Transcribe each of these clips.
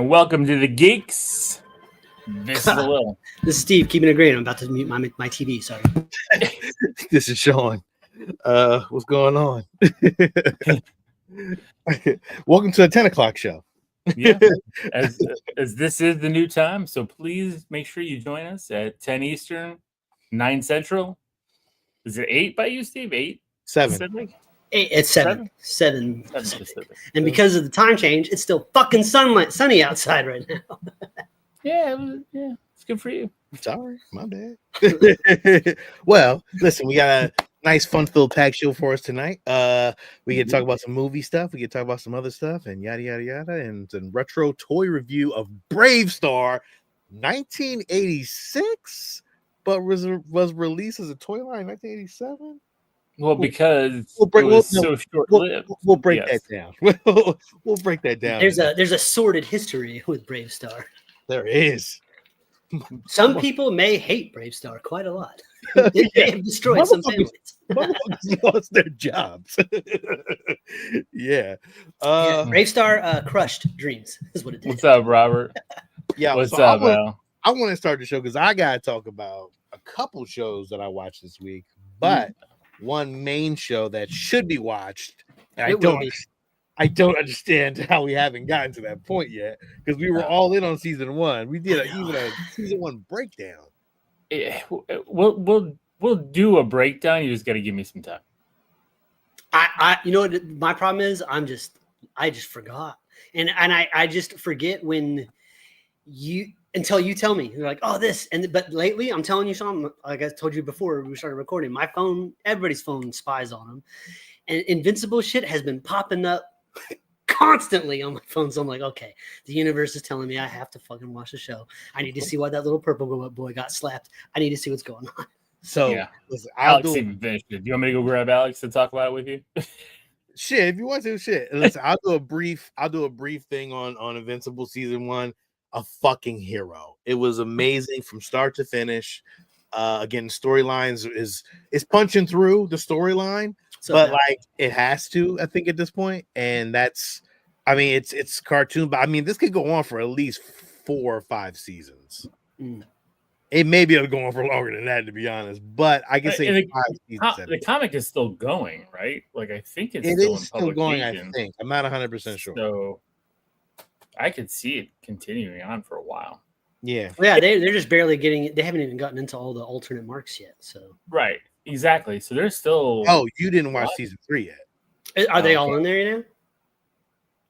and welcome to the Geekz. This is Lil. This is Steve, keeping it great. I'm about to mute my TV. Sorry. This is Sean. What's going on? Welcome to the 10 o'clock show. Yeah, as this is the new time, so please make sure you join us at 10 Eastern, 9 Central. Is it 8 by you, Steve? 8? 7. Pacific? 8, it's 7. 7. 7 Pacific. And because of the time change, it's still fucking sunny outside right now. Yeah, it's good for you. Sorry, my bad. Well, listen, we got a nice, fun-filled pack show for us tonight. We can talk about some movie stuff. We can talk about some other stuff, and yada yada yada, and some retro toy review of Bravestarr, 1986, but was released as a toy line in 1987. Well, because it was so short-lived. We'll break that down. We'll break that down. There's a sordid history with Bravestarr. There is. Some people may hate Bravestarr quite a lot. They have destroyed some families. Motherfuckers lost their jobs. Yeah. Bravestarr crushed dreams is what it did. What's up, Robert? Yeah. What's up, Al? I want to start the show because I got to talk about a couple shows that I watched this week, but one main show that should be watched. And I don't understand how we haven't gotten to that point yet because we were all in on season 1. We did even a season 1 breakdown. We'll do a breakdown. You just got to give me some time. You know what my problem is? I just forgot, and I just forget when until you tell me. You're like, oh, this, but lately I'm telling you, Sean, like I told you before we started recording, my phone, everybody's phone spies on them, and Invincible shit has been popping up constantly on my phone. So I'm like, okay, the universe is telling me I have to fucking watch the show. I need to see why that little purple boy got slapped. I need to see what's going on. So yeah. Listen, Alex even finished it. Do you want me to go grab Alex to talk about it with you? Shit, if you want to, shit. Listen, I'll do a brief thing on Invincible season 1. A fucking hero. It was amazing from start to finish. Again, storylines is punching through the storyline. So but like it has to, I think, at this point, and that's, I mean, it's cartoon, but I mean, this could go on for at least 4 or 5 seasons. It may be able to go on for longer than that, to be honest. But I can say 5 seasons. The comic is still going, right? Like I think it is still going. I think I'm not 100% sure. So I could see it continuing on for a while. Yeah, well, yeah, they're just barely getting. They haven't even gotten into all the alternate marks yet. So right. Exactly. So there's still. Oh, you didn't watch season 3 yet? Are they all in there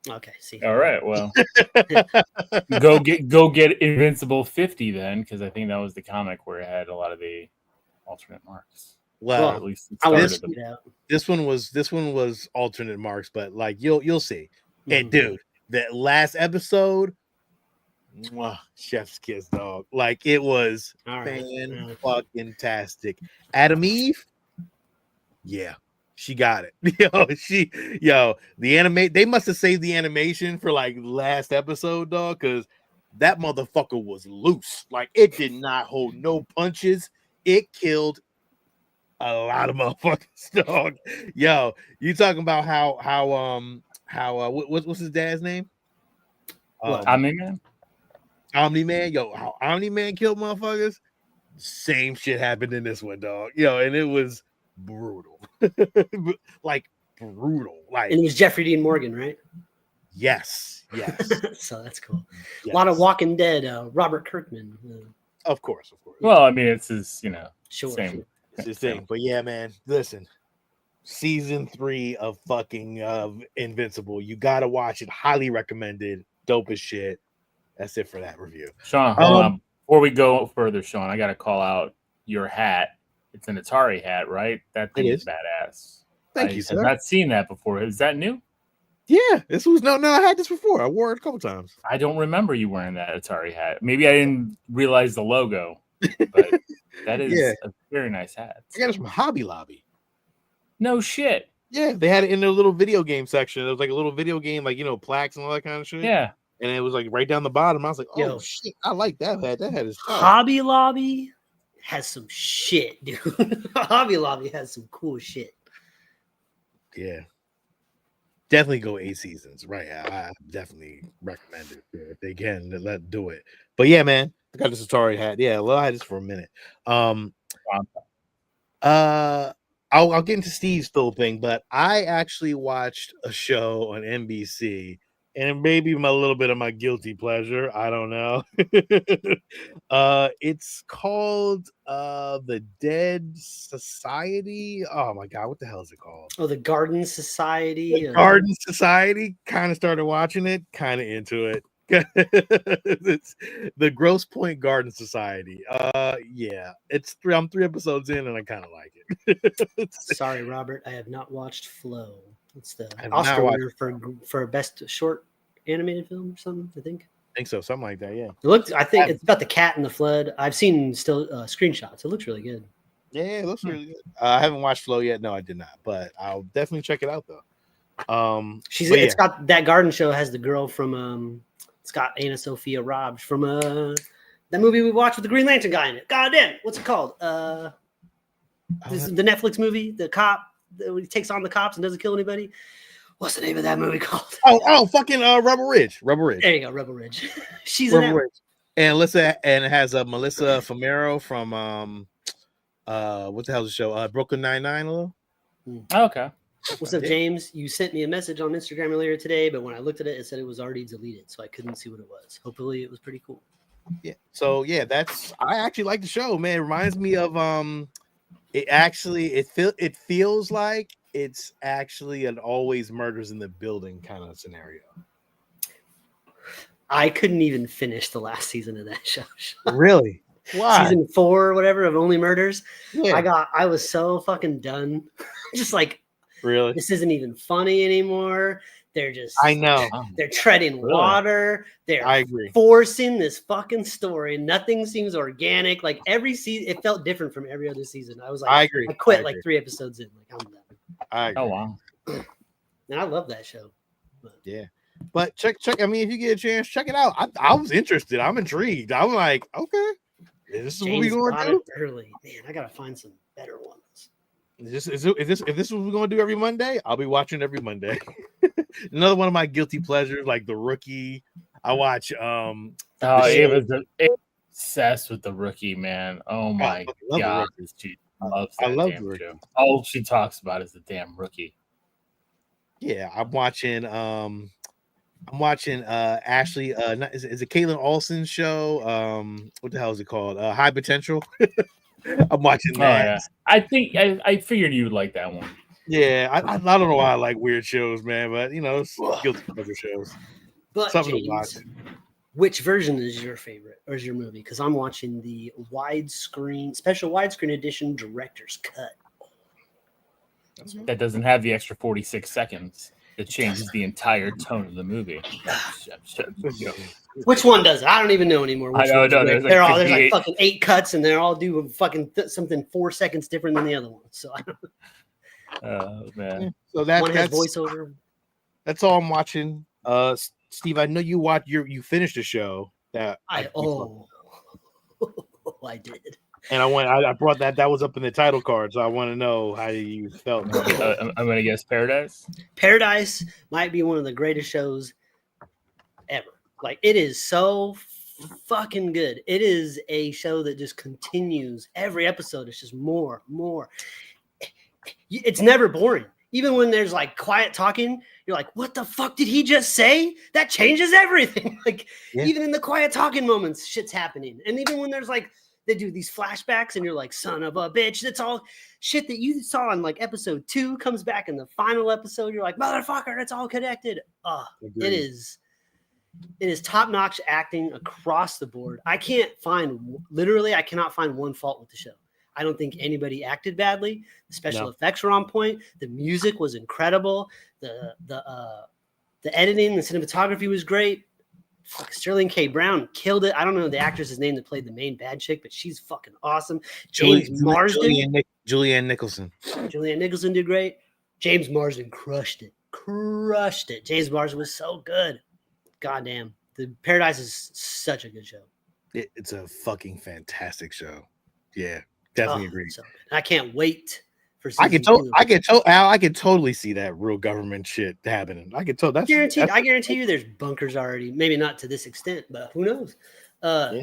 now? Okay. See. All right. Well, go get Invincible 50 then, because I think that was the comic where it had a lot of the alternate marks. Well, at least this one was alternate marks, but like you'll see. And dude, that last episode. Chef's kiss, dog. Like it was fan-fucking-tastic. Adam Eve, yeah, she got it. The animate. They must have saved the animation for like last episode, dog, because that motherfucker was loose. Like it did not hold no punches. It killed a lot of motherfuckers, dog. Yo, you talking about what's his dad's name? Omni-Man. Omni-Man, how Omni-Man killed motherfuckers. Same shit happened in this one, dog. And it was brutal. Like brutal. Like, and it was Jeffrey Dean Morgan, right? Yes. So that's cool. Yes. A lot of Walking Dead, Robert Kirkman. Of course. Well, I mean, it's his, same thing. But yeah, man, listen. Season 3 of fucking Invincible. You gotta watch it. Highly recommended. Dope as shit. That's it for that review. Sean, hold on. Before we go further, Sean, I got to call out your hat. It's an Atari hat, right? That thing is badass. Thank you, sir. I've not seen that before. Is that new? Yeah, this was no. I had this before. I wore it a couple times. I don't remember you wearing that Atari hat. Maybe I didn't realize the logo, but that is a very nice hat. I got it from Hobby Lobby. No shit. Yeah, they had it in their little video game section. It was like a little video game, like plaques and all that kind of shit. Yeah. And it was like right down the bottom. I was like, oh, shit, I like that hat. That hat is tough. Hobby Lobby has some shit, dude. Hobby Lobby has some cool shit. Yeah. definitely go 8 seasons. Right. I definitely recommend it if they can let do it. But yeah, man, I got this Atari hat. Yeah, well, I had this for a minute. I'll get into Steve's full thing, but I actually watched a show on NBC, and it may be a little bit of my guilty pleasure. I don't know. It's called The Dead Society. Oh my god, what the hell is it called? Oh, the Garden Society. The Garden Society. Kind of started watching it, kind of into it. It's the Grosse Pointe Garden Society. Yeah, I'm 3 episodes in and I kind of like it. Sorry, Robert, I have not watched Flow. It's the I have Oscar not winner for best short animated film or something, I think. so, something like that. Yeah, I think it's about the cat in the flood. I've seen still screenshots. It looks really good. yeah, it looks really good. I haven't watched Flow yet. No, I did not, but I'll definitely check it out though. It's got that garden show has the girl from it's got Anna Sophia Robb from that movie we watched with the Green Lantern guy in it. God damn, what's it called? This is the Netflix movie, the cop that he takes on the cops and doesn't kill anybody. What's the name of that movie called? Fucking Rebel Ridge. There you go, Rebel Ridge. She's in that. Ridge. And it has Melissa Fumero from what the hell's the show? Brooklyn Nine-Nine. A little. Okay. What's up, James? You sent me a message on Instagram earlier today, but when I looked at it, it said it was already deleted, so I couldn't see what it was. Hopefully, it was pretty cool. Yeah. So yeah, I actually like the show, man. It reminds me of it feels like it's actually an Always Murders in the Building kind of scenario. I couldn't even finish the last season of that show. Really? Why? Season 4 or whatever of Only Murders. Yeah. I was so fucking done. Just like, really, this isn't even funny anymore. They're just, I know, they're treading water. I agree. Forcing this fucking story. Nothing seems organic. Like every season, it felt different from every other season. I was like, I agree. I quit like 3 episodes in. Like, I'm done. I agree. Oh wow. And I love that show. Yeah. But check. I mean, if you get a chance, check it out. I was interested. I'm intrigued. I'm like, okay, this is what we going to do early. Man, I gotta find some better ones. If this is what we're going to do every Monday, I'll be watching every Monday. Another one of my guilty pleasures, like The Rookie. I watch. It was obsessed with The Rookie, man. Oh my god, this dude loves that damn show. All she talks about is the damn Rookie. Yeah, I'm watching Ashley is it Caitlin Olsen's show? What the hell is it called? High Potential. I'm watching that. Yeah. I think I figured you would like that one. Yeah, I don't know why I like weird shows, man, but it's guilty pleasure shows. But something James, to watch. Which version is your favorite, or is your movie? Because I'm watching the special widescreen edition director's cut. That doesn't have the extra 46 seconds. It changes the entire tone of the movie. Which one does it? I don't even know anymore. I know. There's like fucking 8 cuts, and they're all do fucking something 4 seconds different than the other one. So, oh man. So that's voiceover. That's all I'm watching. Steve, I know you finished the show. I did. And I brought that was up in the title card, so I want to know how you felt. I'm gonna guess Paradise. Paradise might be one of the greatest shows ever. Like, it is so fucking good. It is a show that just continues. Every episode is just more. It's never boring. Even when there's like quiet talking, you're like, what the fuck did he just say? That changes everything. Like, even in the quiet talking moments, shit's happening. And even when there's like, they do these flashbacks and you're like, son of a bitch. That's all shit that you saw in like episode 2 comes back in the final episode. You're like, motherfucker, it's all connected. It is top-notch acting across the board. I cannot find one fault with the show. I don't think anybody acted badly. The special effects were on point. The music was incredible. The editing, the cinematography was great. Fuck, Sterling K. Brown killed it. I don't know the actress's name that played the main bad chick, but she's fucking awesome. James Marsden. Julianne Nicholson. Julianne Nicholson did great. James Marsden crushed it. James Marsden was so good. Goddamn. The Paradise is such a good show. It's a fucking fantastic show. Yeah, definitely agree. I can't wait for I season can 2. Al, I can totally see that real government shit happening. I guarantee you there's bunkers already. Maybe not to this extent, but who knows? Yeah.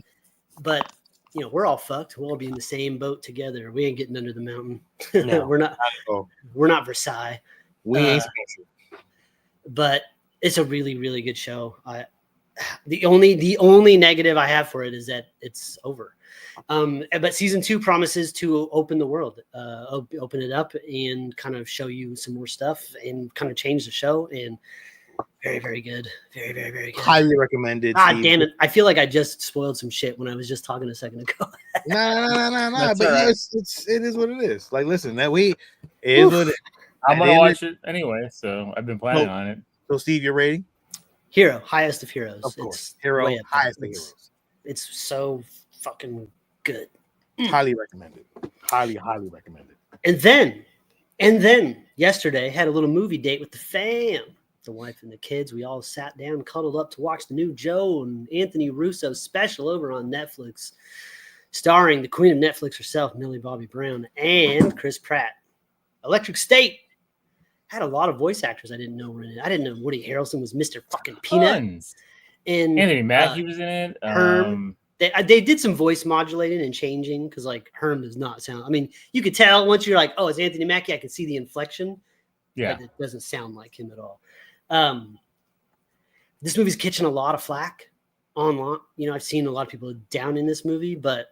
But you know, we're all fucked. We'll all be in the same boat together. We ain't getting under the mountain. No, we're not. Oh, We're not Versailles. we ain't supposed to. But it's a really, really good show. The only negative I have for it is that it's over. But season 2 promises to open the world, open it up, and kind of show you some more stuff, and kind of change the show. And very, very good. Very, very, very good. Highly recommended. Damn it! I feel like I just spoiled some shit when I was just talking a second ago. No. But right. it is what it is. Like, listen, it is what it is. I'm gonna watch it anyway, so I've been planning on it. So, Steve, your rating? Hero, highest of heroes. Of course, it's Hero, way up there. highest of heroes. It's so fucking good. Highly recommended. Highly recommended. And then yesterday had a little movie date with the fam, the wife and the kids. We all sat down, cuddled up to watch the new Joe and Anthony Russo special over on Netflix, starring the queen of Netflix herself, Millie Bobby Brown, and Chris Pratt. Electric State had a lot of voice actors I didn't know were in it. I didn't know Woody Harrelson was Mr. fucking Peanut. Tons. And Anthony Mackie was in it. Herm. They did some voice modulating and changing because like Herm does not sound. I mean, you could tell once you're like, oh, it's Anthony Mackie. I can see the inflection. Yeah, but it doesn't sound like him at all. This movie's catching a lot of flack online. You know, I've seen a lot of people down in this movie, but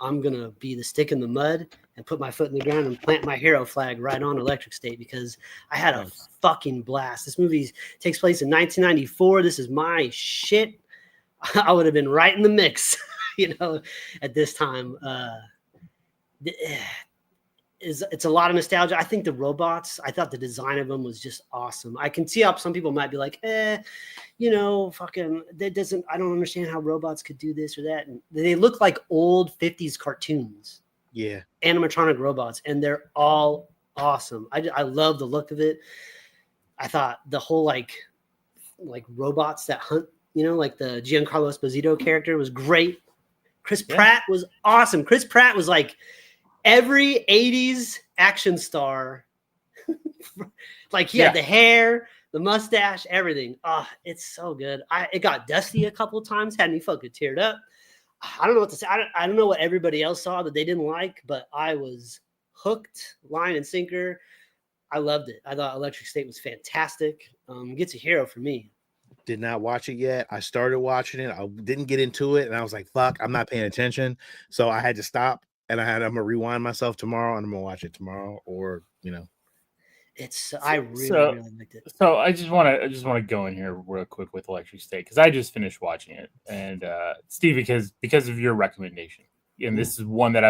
I'm gonna be the stick in the mud and put my foot in the ground and plant my hero flag right on Electric State because I had a fucking blast. This movie takes place in 1994. This is my shit. I would have been right in the mix, you know, at this time. It's a lot of nostalgia. I think the robots, I thought the design of them was just awesome. I can see how some people might be like, you know, fucking, I don't understand how robots could do this or that. And they look like old 50s cartoons. Yeah. Animatronic robots, and they're all awesome. I love the look of it. I thought the whole like robots that hunt, you know, like the Giancarlo Esposito character was great. Chris Pratt was awesome. Chris Pratt was like every 80s action star. Like he had the hair, the mustache, everything. Oh, it's so good. It got dusty a couple of times, had me fucking teared up. I don't know what to say. I don't know what everybody else saw that they didn't like, but I was hooked, line and sinker. I loved it. I thought Electric State was fantastic. Gets a hero for me. Did not watch it yet. I started watching it. I didn't get into it, and I was like, "Fuck, I'm not paying attention." So I had to stop, and I'm gonna rewind myself tomorrow, and I'm gonna watch it tomorrow, or you know. I really liked it. So I just want to go in here real quick with Electric State because I just finished watching it, and Steve, because of your recommendation, and this is one that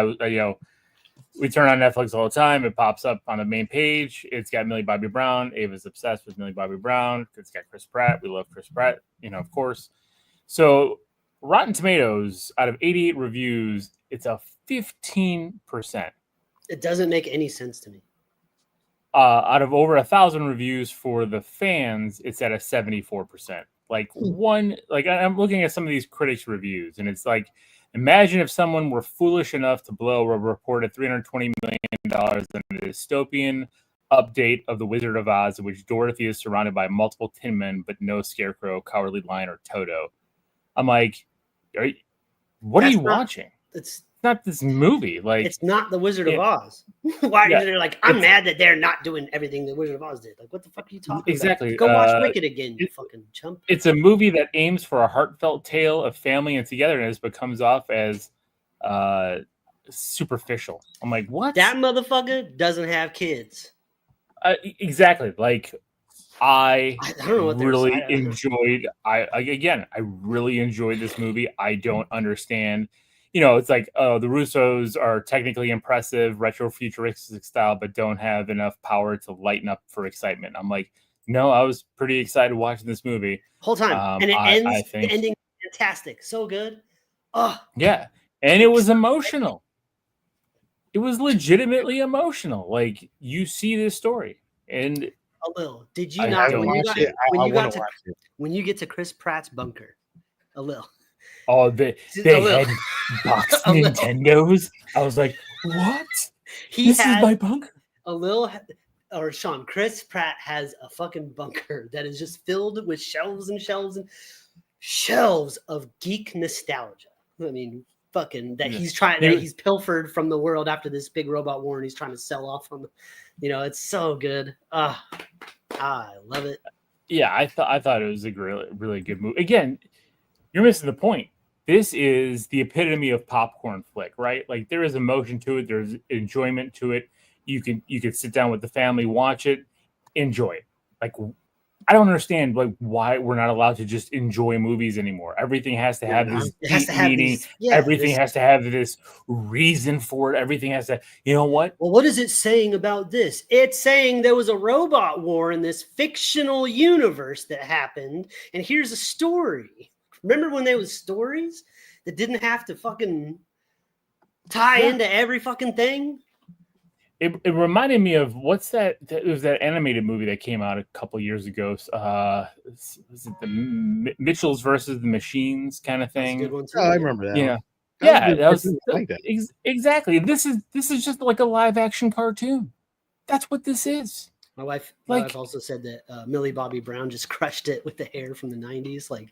we turn on Netflix all the time. It pops up on the main page. It's got Millie Bobby Brown. Ava's obsessed with Millie Bobby Brown. It's got Chris Pratt. We love Chris Pratt, of course. So Rotten Tomatoes, out of 88 reviews, it's a 15%. It doesn't make any sense to me. Out of over 1,000 reviews for the fans, it's at a 74%. I'm looking at some of these critics' reviews, and it's like, imagine if someone were foolish enough to blow a reported $320 million in a dystopian update of The Wizard of Oz, in which Dorothy is surrounded by multiple Tin Men, but no Scarecrow, Cowardly Lion, or Toto. I'm like, what are you watching? It's not this movie. Like, it's not The Wizard of Oz. Why are you like, I'm mad that they're not doing everything The Wizard of Oz did. Like, what the fuck are you talking exactly. about? Go watch Wicked again, you fucking chump. It's a movie that aims for a heartfelt tale of family and togetherness, but comes off as superficial. I'm like, what? That motherfucker doesn't have kids. Exactly. Like, I don't know what really enjoyed. I really enjoyed this movie. I don't understand. It's like, oh, the Russos are technically impressive, retro futuristic style, but don't have enough power to lighten up for excitement. I'm like, no, I was pretty excited watching this movie whole time, and it ends. The ending fantastic, so good. Oh yeah, and it was emotional. It was legitimately emotional. Like, you see this story, and a little. Did you not when you get to Chris Pratt's bunker? A little. Oh, they had box Nintendos. I was like, what? This is my bunker. Chris Pratt has a fucking bunker that is just filled with shelves and shelves and shelves of geek nostalgia. I mean, fucking that he's pilfered from the world after this big robot war, and he's trying to sell off on the, it's so good. I love it. Yeah, I thought it was a really good movie. Again, you're missing the point. This is the epitome of popcorn flick, right? Like there is emotion to it, there's enjoyment to it. You could sit down with the family, watch it, enjoy it. Like I don't understand like why we're not allowed to just enjoy movies anymore. Everything has to have this meaning. Everything has to have this reason for it. Everything has to, you know what? Well, what is it saying about this? It's saying there was a robot war in this fictional universe that happened, and here's a story. Remember when there was stories that didn't have to fucking tie into every fucking thing? It reminded me of what's that? It was that animated movie that came out a couple years ago. Was it the Mitchells versus the Machines kind of thing? That's a good one too. I remember that. Yeah, exactly. This is just like a live action cartoon. That's what this is. My wife also said that Millie Bobby Brown just crushed it with the hair from the 90s. Like,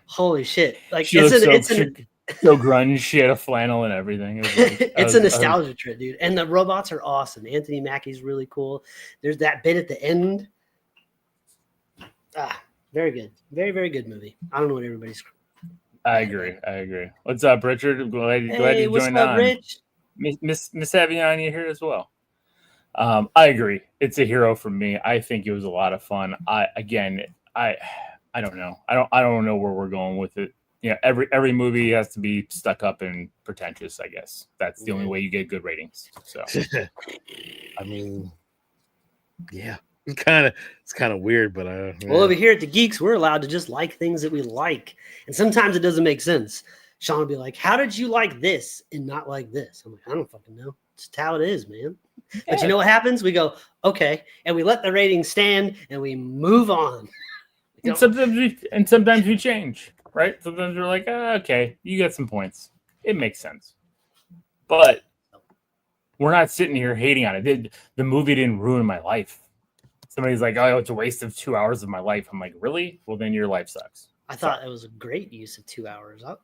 holy shit! Like it's so grunge. She had a flannel and everything. It's a nostalgia trip, dude. And the robots are awesome. Anthony Mackie's really cool. There's that bit at the end. Very good. Very, very good movie. I don't know what everybody's. I agree. What's up, Richard? Glad you joined on. Rich? Miss Avion, you here as well. I agree. It's a hero for me. I think it was a lot of fun. I don't know. I don't know where we're going with it. Yeah, every movie has to be stuck up and pretentious, I guess. That's the only way you get good ratings. So I mean, yeah. It's kind of weird, but well, over here at the Geekz, we're allowed to just like things that we like. And sometimes it doesn't make sense. Sean will be like, how did you like this and not like this? I'm like, I don't fucking know. It's just how it is, man. Yeah. But you know what happens? We go, okay, and we let the rating stand and we move on. And sometimes we change, right? Sometimes we're like, okay, you got some points. It makes sense. But we're not sitting here hating on it. The movie didn't ruin my life. Somebody's like, oh, it's a waste of 2 hours of my life. I'm like, really? Well, then your life sucks. I thought it was a great use of 2 hours. I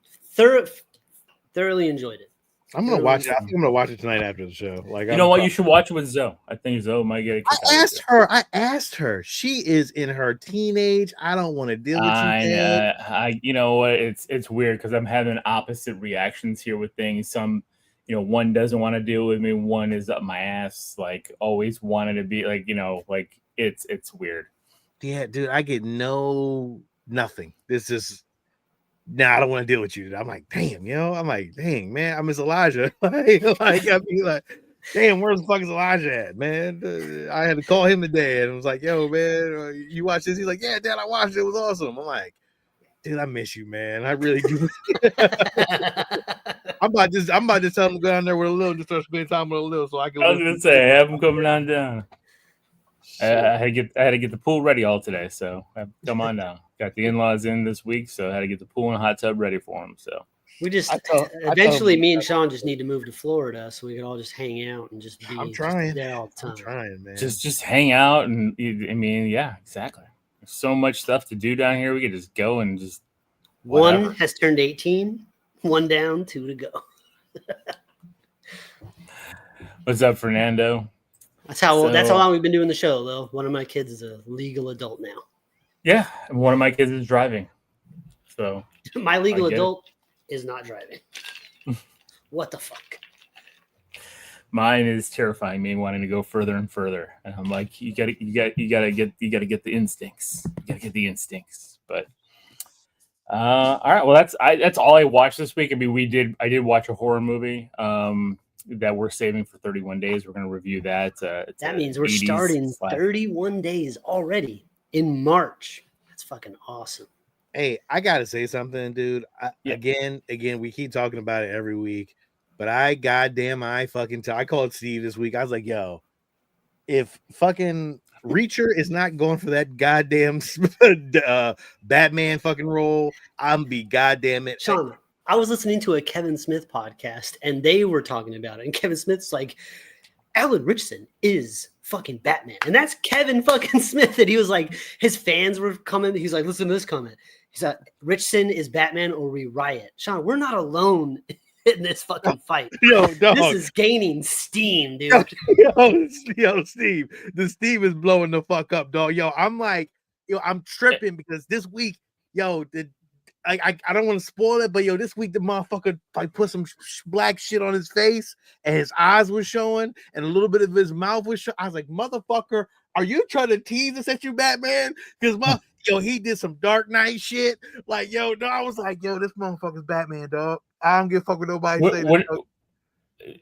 thoroughly enjoyed it. I'm gonna watch it. I think I'm gonna watch it tonight after the show. Like, you know what? You should watch it with Zoe. I think Zoe might get it. I asked her. She is in her teenage. I don't want to deal with you. You know what? It's weird because I'm having opposite reactions here with things. Some, one doesn't want to deal with me. One is up my ass. Like always wanted to be like, like it's weird. Yeah, dude. I get nothing. This is. Nah, I don't want to deal with you. I'm like, damn, I'm like, dang, man, I miss Elijah. I be like, damn, where the fuck is Elijah at, man? I had to call him today, and I was like, yo, man, you watch this? He's like, yeah, Dad, I watched it. It was awesome. I'm like, dude, I miss you, man. I really do. I'm about to tell him to go down there with a little, just start spending time with a little, so I can. I was gonna say, have him coming on down. I had to get the pool ready all today, so come on down. Got the in-laws in this week, so I had to get the pool and a hot tub ready for them. So we just eventually me and Sean just need to move to Florida so we can all just hang out and just be I'm trying there all the time. I'm trying, man. Just hang out and I mean, yeah, exactly. There's so much stuff to do down here. We could just go and just whatever. One has turned 18, one down, 2 to go. What's up, Fernando? That's how long we've been doing the show, though. One of my kids is a legal adult now. Yeah, and one of my kids is driving. So my legal adult is not driving. What the fuck? Mine is terrifying me, wanting to go further and further. And I'm like, you gotta get the instincts. You gotta get the instincts. But all right, well that's all I watched this week. I mean, I did watch a horror movie. That we're saving for 31 days. We're going to review that. That means we're starting 31 days already in March. That's fucking awesome. Hey, I got to say something, dude. Again, we keep talking about it every week, but I called Steve this week. I was like, yo, if fucking Reacher is not going for that goddamn Batman fucking role, I'm be goddamn it. Sean, I was listening to a Kevin Smith podcast and they were talking about it. And Kevin Smith's like, Alan Richardson is fucking Batman. And that's Kevin fucking Smith. And he was like, his fans were coming. He's like, listen to this comment. He's like, Richardson is Batman or we riot. Sean, we're not alone in this fucking fight. Yo, dog. This is gaining steam, dude. Yo, Steve. The Steve is blowing the fuck up, dog. Yo, I'm like, yo, I'm tripping because this week, yo, I don't want to spoil it, but yo, this week the motherfucker like put some black shit on his face and his eyes were showing and a little bit of his mouth was showing. I was like, motherfucker, are you trying to tease us at you, Batman? Because yo, he did some Dark Knight shit. Like, yo, no, I was like, yo, this motherfucker's Batman, dog. I don't give a fuck what nobody say.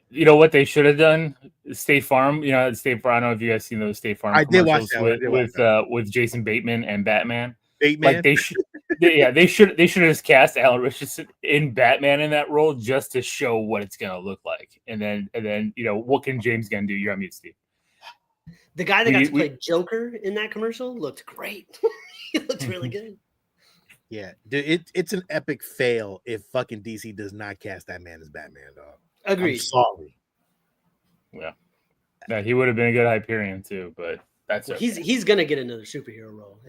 You know what they should have done? State Farm. You know, State Farm. I don't know if you guys seen those State Farm. I did watch that with Jason Bateman and Batman. Bateman. Like they should. They should have just cast Alan Richardson in Batman in that role just to show what it's gonna look like, and then you know what can James Gunn do? You're on mute, Steve. The guy that got to play Joker in that commercial looked great. He looked really good. Yeah, dude, it's an epic fail if fucking DC does not cast that man as Batman, dog. Agreed. I'm sorry. Yeah, he would have been a good Hyperion too, but that's okay. He's gonna get another superhero role.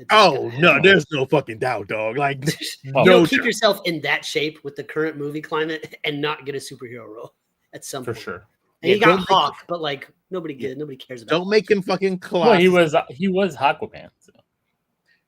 No, there's no fucking doubt, dog. Like, keep yourself in that shape with the current movie climate and not get a superhero role at some point. For sure. And he got Hawk, but like nobody cares about. Don't make him fucking Colossus. Well, he was Aquaman. So.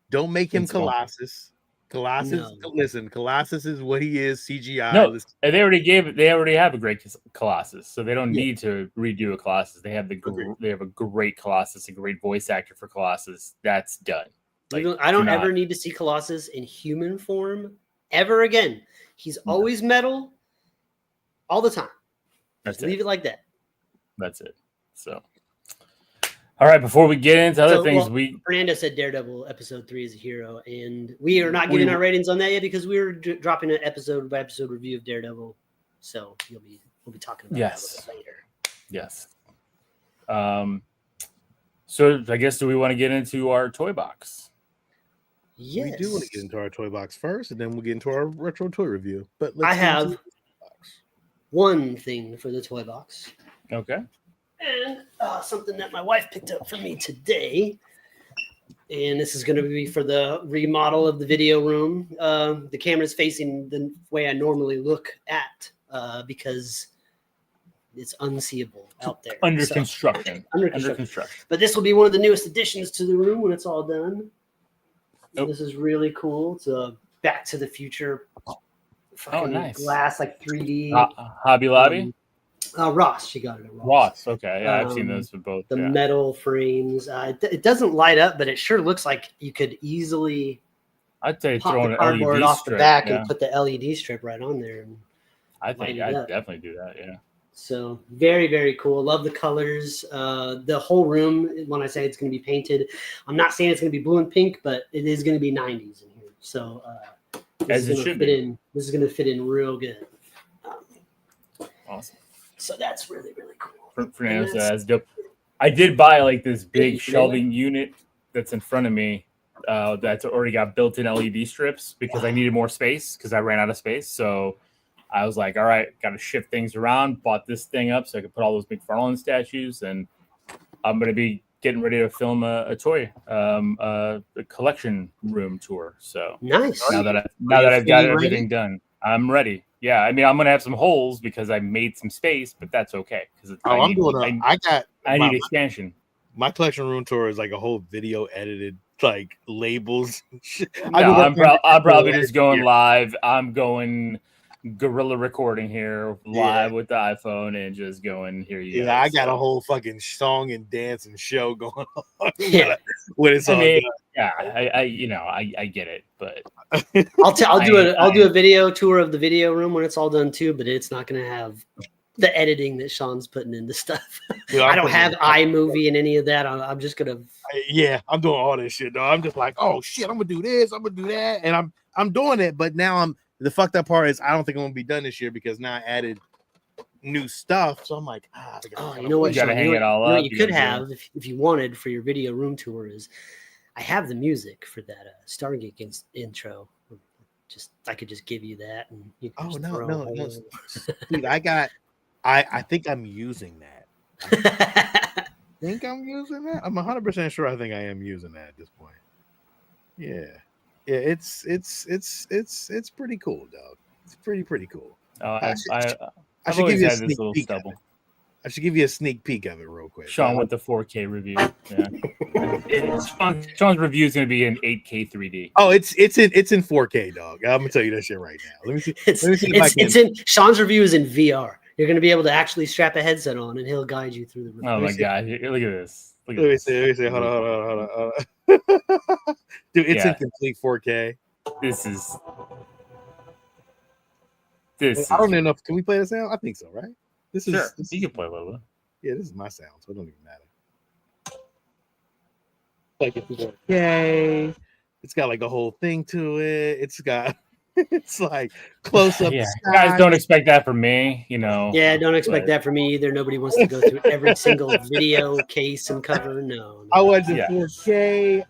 Don't make him Colossus. Colossus, no. Listen, Colossus is what he is. CGI. No, and they already have a great Colossus, so they don't need to redo a Colossus. They have they have a great Colossus, a great voice actor for Colossus. That's done. Like, I don't ever need to see Colossus in human form ever again. He's always metal, all the time. Leave it like that. That's it. So. All right, before we get into other things, Fernando said Daredevil episode 3 is a hero, and we are not getting our ratings on that yet because we're dropping an episode by episode review of Daredevil. So we'll be talking about that a little bit later. Yes. So I guess do we want to get into our toy box? Yes. We do want to get into our toy box first, and then we'll get into our retro toy review. But I have one thing for the toy box. Okay. And something that my wife picked up for me today. And this is going to be for the remodel of the video room. The camera's facing the way I normally look at because it's unseeable out there. Under construction. But this will be one of the newest additions to the room when it's all done. Nope. This is really cool. It's a Back to the Future nice. glass, like 3D. Hobby Lobby? Ross, she got it at Ross, okay. Yeah, I've seen those for both. The metal frames. It doesn't light up, but it sure looks like you could easily I'd say pop throw the an cardboard LED off strip, the back and put the LED strip right on there. And I think I'd definitely do that, yeah. So very, very cool. Love the colors. The whole room, when I say it's going to be painted, I'm not saying it's going to be blue and pink, but it is going to be 90s in here. So this is going to fit in real good. Awesome. So that's really, really cool. Fernando says, dope. I did buy like this big shelving unit that's in front of me that's already got built-in LED strips because I needed more space because I ran out of space. So I was like, all right, got to shift things around. Bought this thing up so I could put all those McFarlane statues, and I'm going to be getting ready to film a toy, a collection room tour. So nice. Now that I've got everything done, I'm ready. Yeah, I mean, I'm gonna have some holes because I made some space, but that's okay because I need expansion. My collection room tour is like a whole video edited, like labels. I'm probably just going live. I'm going guerrilla recording here live with the iPhone and just going here. I got a whole fucking song and dance and show going on. When it's all done. Yeah, I get it, but I'll do a video tour of the video room when it's all done too, but it's not going to have the editing that Sean's putting into stuff. Dude, I don't have iMovie and any of that. I'm just gonna. I'm doing all this shit though. I'm just like, oh shit, I'm gonna do this, I'm gonna do that, and I'm doing it. But now the fucked up part is I don't think I'm gonna be done this year because now I added new stuff. So I'm like, you know what? You gotta hang it all up. You could have if you wanted for your video room tour is. I have the music for that Stargate intro. I could just give you that, and you can no, Steve, I think I'm using that. I think I'm using that. I'm 100% sure. I think I am using that at this point. Yeah, it's pretty cool, dog. It's pretty cool. I I've should give always you a had this sneak little peek of stubble. it. I should give you a sneak peek of it real quick. Sean with the 4K review. Yeah. Sean's review is going to be in 8K 3D. Oh, it's in 4K, dog. I'm gonna tell you that shit right now. Let me see. Let me see if I can. It's in Sean's review is in VR. You're going to be able to actually strap a headset on, and he'll guide you through the review. Oh my god! Look at this. Look at Let me this. see. Let me see. Hold on. Dude, it's in complete 4K. This is. I don't even know if can we play the sound. I think so, right? This is. Sure. This You is, can play a little bit. Yeah, this is my sound, so it don't even matter. Like it's 4K. It's got like a whole thing to it. It's got. It's like close up. Yeah, guys, don't expect that from me. You know. Yeah, don't expect that from me either. Nobody wants to go through every single video case and cover. No. I went to 4K.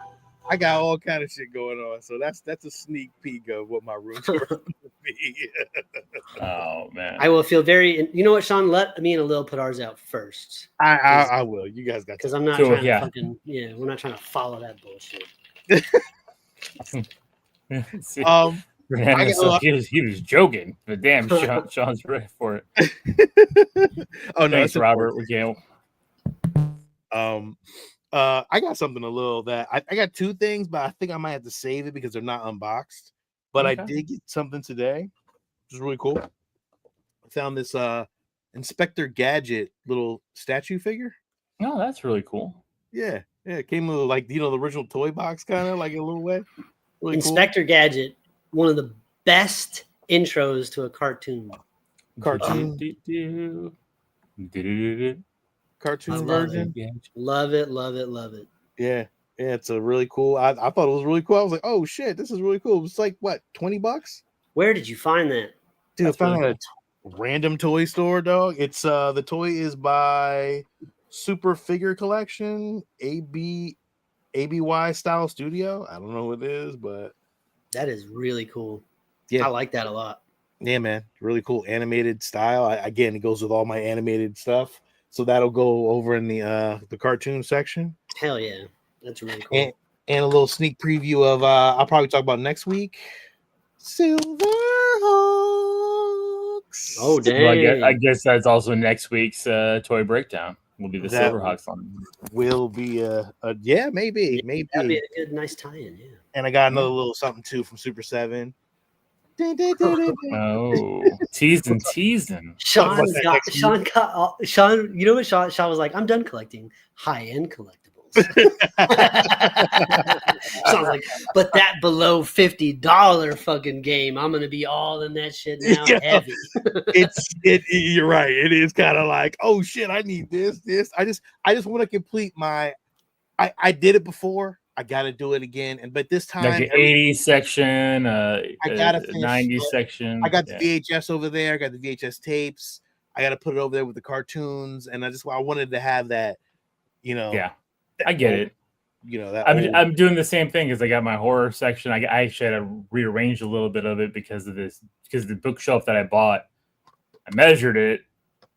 I got all kind of shit going on, so that's a sneak peek of what my room tour will be. Oh man, I will feel very. You know what, Sean? Let me and Alil put ours out first. I will. You guys got because I'm not trying to fucking we're not trying to follow that bullshit. He was joking, but damn, Sean's ready for it. Oh no, thanks, Robert. We can't. I got something a little that I got two things, but I think I might have to save it because they're not unboxed. But I did get something today, which is really cool. I found this Inspector Gadget little statue figure. Oh, that's really cool. Yeah, it came with like the original toy box, kind of like in a little way. Really Inspector Gadget, one of the best intros to a cartoon. Cartoon version. Love it. Yeah, it's a really cool. I thought it was really cool. I was like, oh shit, this is really cool. It's like what, $20? Where did you find that? Dude, I found it at a random toy store, dog. It's the toy is by Super Figure Collection, ABY Style Studio. I don't know what it is, but that is really cool. Yeah, I like that a lot. Yeah, man, really cool animated style. Again, it goes with all my animated stuff, so that'll go over in the cartoon section. Hell yeah, that's really cool. And a little sneak preview of I'll probably talk about next week. Silverhawks. Oh dang! Well, I guess that's also next week's toy breakdown. Will be the Silverhawks on. Will be yeah, maybe. That'd be a good, nice tie-in. Yeah. And I got another little something too from Super 7. Oh, teasing. Sean, you know what Sean was like? I'm done collecting high-end collectibles. Sean's like, but that below $50 fucking game, I'm gonna be all in that shit now. Yeah. Heavy. You're right. It is kind of like, oh shit, I need this. I just want to complete my. I did it before. I got to do it again, but this time, like the 80s section, I got to 90s section. I got the VHS over there. I got the VHS tapes. I got to put it over there with the cartoons, and I wanted to have that, Yeah, I get it. That I'm doing the same thing because I got my horror section. I actually had to rearrange a little bit of it because the bookshelf that I bought, I measured it.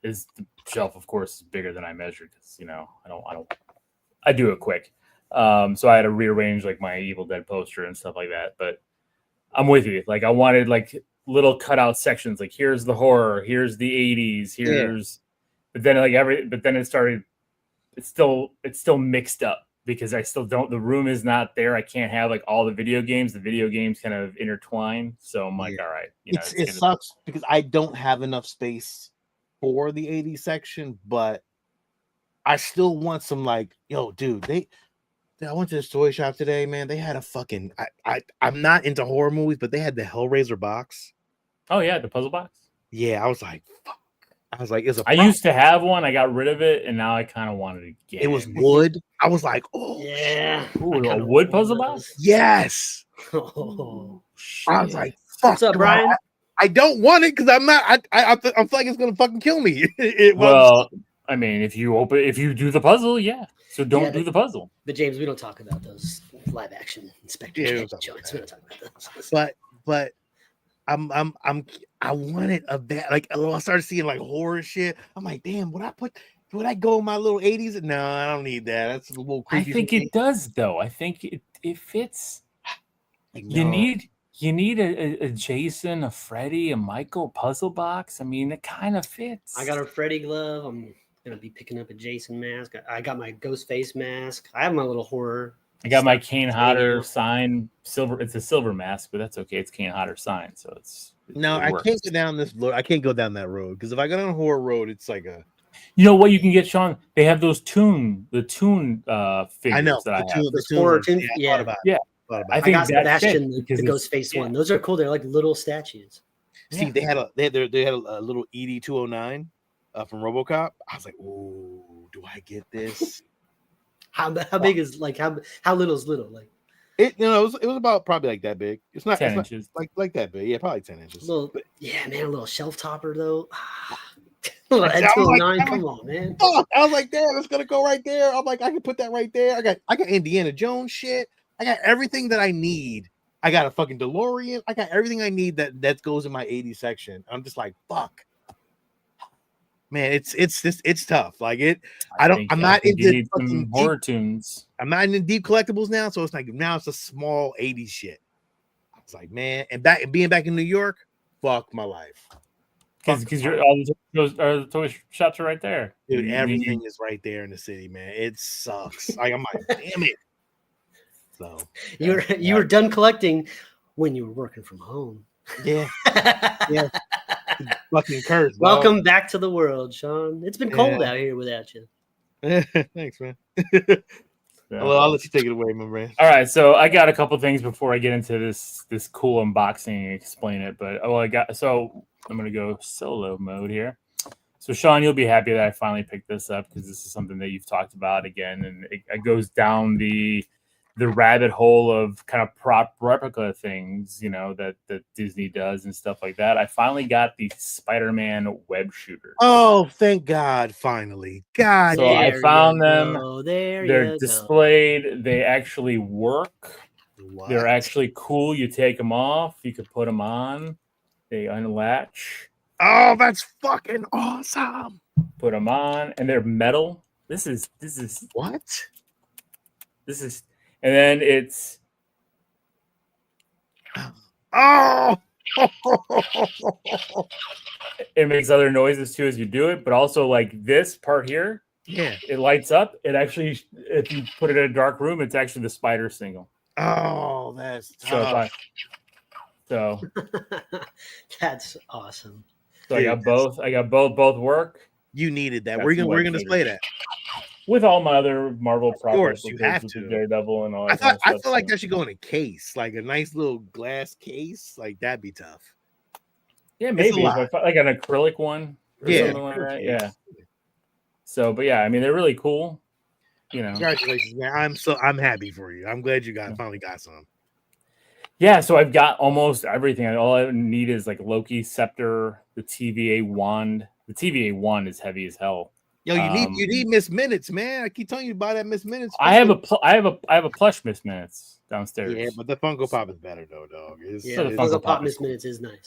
Is the shelf, of course, is bigger than I measured because I do it quick. So I had to rearrange like my Evil Dead poster and stuff like that. But I'm with you. Like I wanted like little cutout sections. Like here's the horror, here's the 80s, but then it started. It's still mixed up because I still don't. The room is not there. I can't have like all the video games. The video games kind of intertwine. So I'm like, all right, it sucks because I don't have enough space for the 80s section, but I still want some like, yo, dude, I went to this toy shop today, man. They had a fucking. I'm not into horror movies, but they had the Hellraiser box. Oh yeah, the puzzle box. Yeah, I was like, fuck. I was like, I used to have one. I got rid of it, and now I kind of wanted to get. It was wood. I was like, oh yeah, a wood puzzle box. Yes. Oh, I was like, fuck. What's up, Brian? I don't want it because I'm not. I'm like it's gonna fucking kill me. Well, I mean, if you do the puzzle, yeah. So don't do the puzzle. But James, we don't talk about those live action Inspector Gadget joints. We don't talk about those. But I wanted a bad like I started seeing like horror shit. I'm like, damn, would I put would I go in my little 80s? No, I don't need that. That's a little I creepy. think it does, though. I think it fits. Like, You no. need a Jason, a Freddy, a Michael puzzle box. I mean, it kind of fits. I got a Freddy glove. I'm gonna be picking up a Jason mask. I got my ghost face mask. I have my little horror. I got my stuff Kane hanging Hodder out. sign, silver. It's a silver mask, but that's okay. It's Kane Hodder sign, so No, it I works. can't go down this road. I can't go down that road because if I go down a horror road, it's like a. You know what you can get, Sean? They have those Toon figures I know that I have. Those horror ones. tin- Yeah, I yeah. thought about Yeah. it. Thought about I it. I think got that Sebastian, fits because the ghost face one. Those are cool. They're like little statues. See, they had a little ED 209 from RoboCop. I was like, oh, do I get this? How big is like how little is little? Like It was about probably like that big. It's not 10 it's inches. not like that big. Yeah, probably 10 inches. little, But, yeah, man, a little shelf topper though. Little I was Ed like- 209, come on, man. fuck, I was like, damn, it's gonna go right there. I'm like, I can put that right there. I got Indiana Jones shit. I got everything that I need. I got a fucking DeLorean. I got everything I need that goes in my 80 section. I'm just like, fuck. Man, it's tough. Like I'm not into fucking horror tunes. I'm not into deep collectibles now, so it's like now it's a small 80s shit. It's like, man, and being back in New York, fuck my life. Because all the toy shops are right there. Dude, everything is right there in the city, man. It sucks. Like I'm like, damn it. So You were done collecting when you were working from home. yeah, yeah. Fucking curse. Welcome back to the world, Sean. It's been cold out here without you. Thanks, man. Yeah. Well, I'll let you take it away, my man. All right, so I got a couple things before I get into this cool unboxing and explain it. But I'm gonna go solo mode here. So Sean, you'll be happy that I finally picked this up because this is something that you've talked about again, and it goes down the rabbit hole of kind of prop replica things, you know, that Disney does and stuff like that. I finally got the Spider-Man web shooter. Oh, thank God! Finally, God. So I found them. There They're displayed. They actually work. What? They're actually cool. You take them off. You can put them on. They unlatch. Oh, that's fucking awesome. Put them on, and they're metal. This is What? and then it's Oh. it makes other noises too as you do it, but also like this part here, Yeah. it lights up. It actually, if you put it in a dark room, it's actually the spider signal. Oh, that's tough. So That's awesome. So I got both. I got both work. You needed that. Got We're some gonna web display that. With all my other Marvel Of course, properties, you have to. Daredevil and all that. I feel like that should go in a case, like a nice little glass case. Like that'd be tough. Yeah, maybe like an acrylic one. Or Yeah, something like that. Yeah. So, but yeah, I mean, they're really cool. You know. Congratulations, man! I'm happy for you. I'm glad you finally got some. Yeah, so I've got almost everything. All I need is like Loki scepter, the TVA wand. The TVA wand is heavy as hell. Yo, you need Miss Minutes, man. I keep telling you to buy that Miss Minutes. I have a plush Miss Minutes downstairs. Yeah, but the Funko Pop is better though, dog. The Funko Pop Miss Minutes is nice.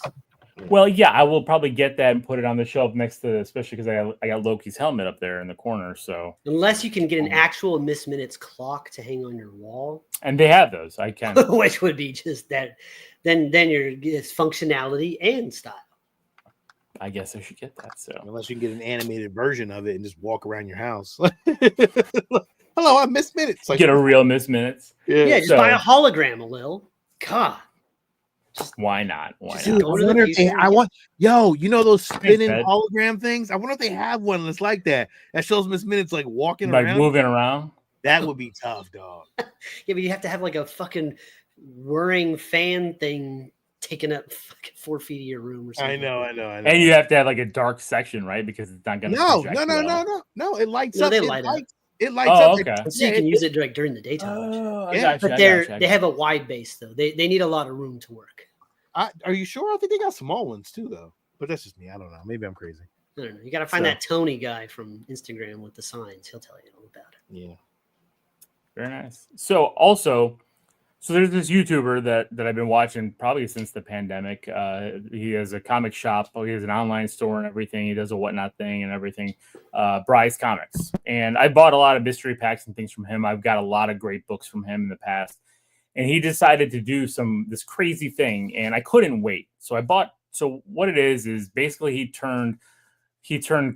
Well, yeah, I will probably get that and put it on the shelf next to, especially because I got Loki's helmet up there in the corner. So unless you can get an actual Miss Minutes clock to hang on your wall, and they have those, I can, which would be just that. Then it's functionality and style. I guess I should get that. So unless you can get an animated version of it and just walk around your house. Hello, I'm Miss Minutes. Like, get a real Miss Minutes. Yeah, just buy a hologram, a little. God. Why not? Why not? You know those spinning hologram things? I wonder if they have one that's like that. That shows Miss Minutes like walking around. Like moving around? That would be tough, dog. Yeah, but you have to have like a fucking whirring fan thing taking up fucking 4 feet of your room or something. I know. And you have to have like a dark section, right? Because it's not gonna No, it lights up. They it light lights, up. It lights up. Okay. So you can use it during the daytime. But they have a wide base though. They need a lot of room to work. Are you sure? I think they got small ones too, though. But that's just me. I don't know. Maybe I'm crazy. I don't know. You got to find that Tony guy from Instagram with the signs. He'll tell you all about it. Yeah. Very nice. So also, So there's this YouTuber that I've been watching probably since the pandemic. He has a comic shop. He has an online store and everything. He does a whatnot thing and everything. BRY'S Comics. And I bought a lot of mystery packs and things from him. I've got a lot of great books from him in the past. And he decided to do this crazy thing, and I couldn't wait. So I bought. So what it is basically he turned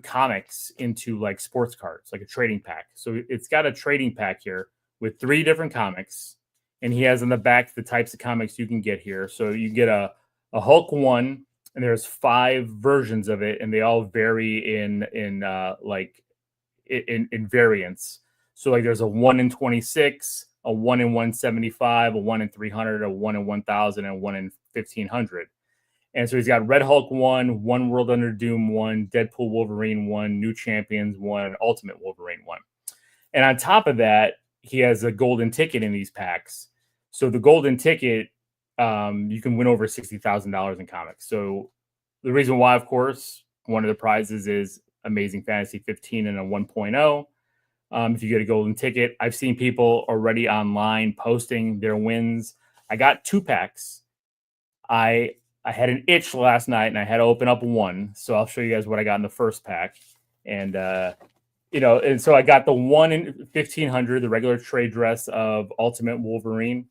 comics into like sports cards, like a trading pack. So it's got a trading pack here with 3 different comics. And he has on the back the types of comics you can get here. So you get a Hulk 1, and there's 5 versions of it, and they all vary in variants. So like there's a 1 in 26, a 1 in 175, a 1 in 300, a 1 in 1000, and 1 in 1500. And so he's got Red Hulk 1, One World Under Doom 1, Deadpool Wolverine 1, New Champions 1, Ultimate Wolverine 1. And on top of that, he has a golden ticket in these packs. So the golden ticket, you can win over $60,000 in comics. So the reason why, of course, one of the prizes is Amazing Fantasy 15 and a 1.0. If you get a golden ticket, I've seen people already online posting their wins. I got 2 packs. I had an itch last night, and I had to open up 1. So I'll show you guys what I got in the first pack. And and so I got the 1 in 1500, the regular trade dress of Ultimate Wolverine.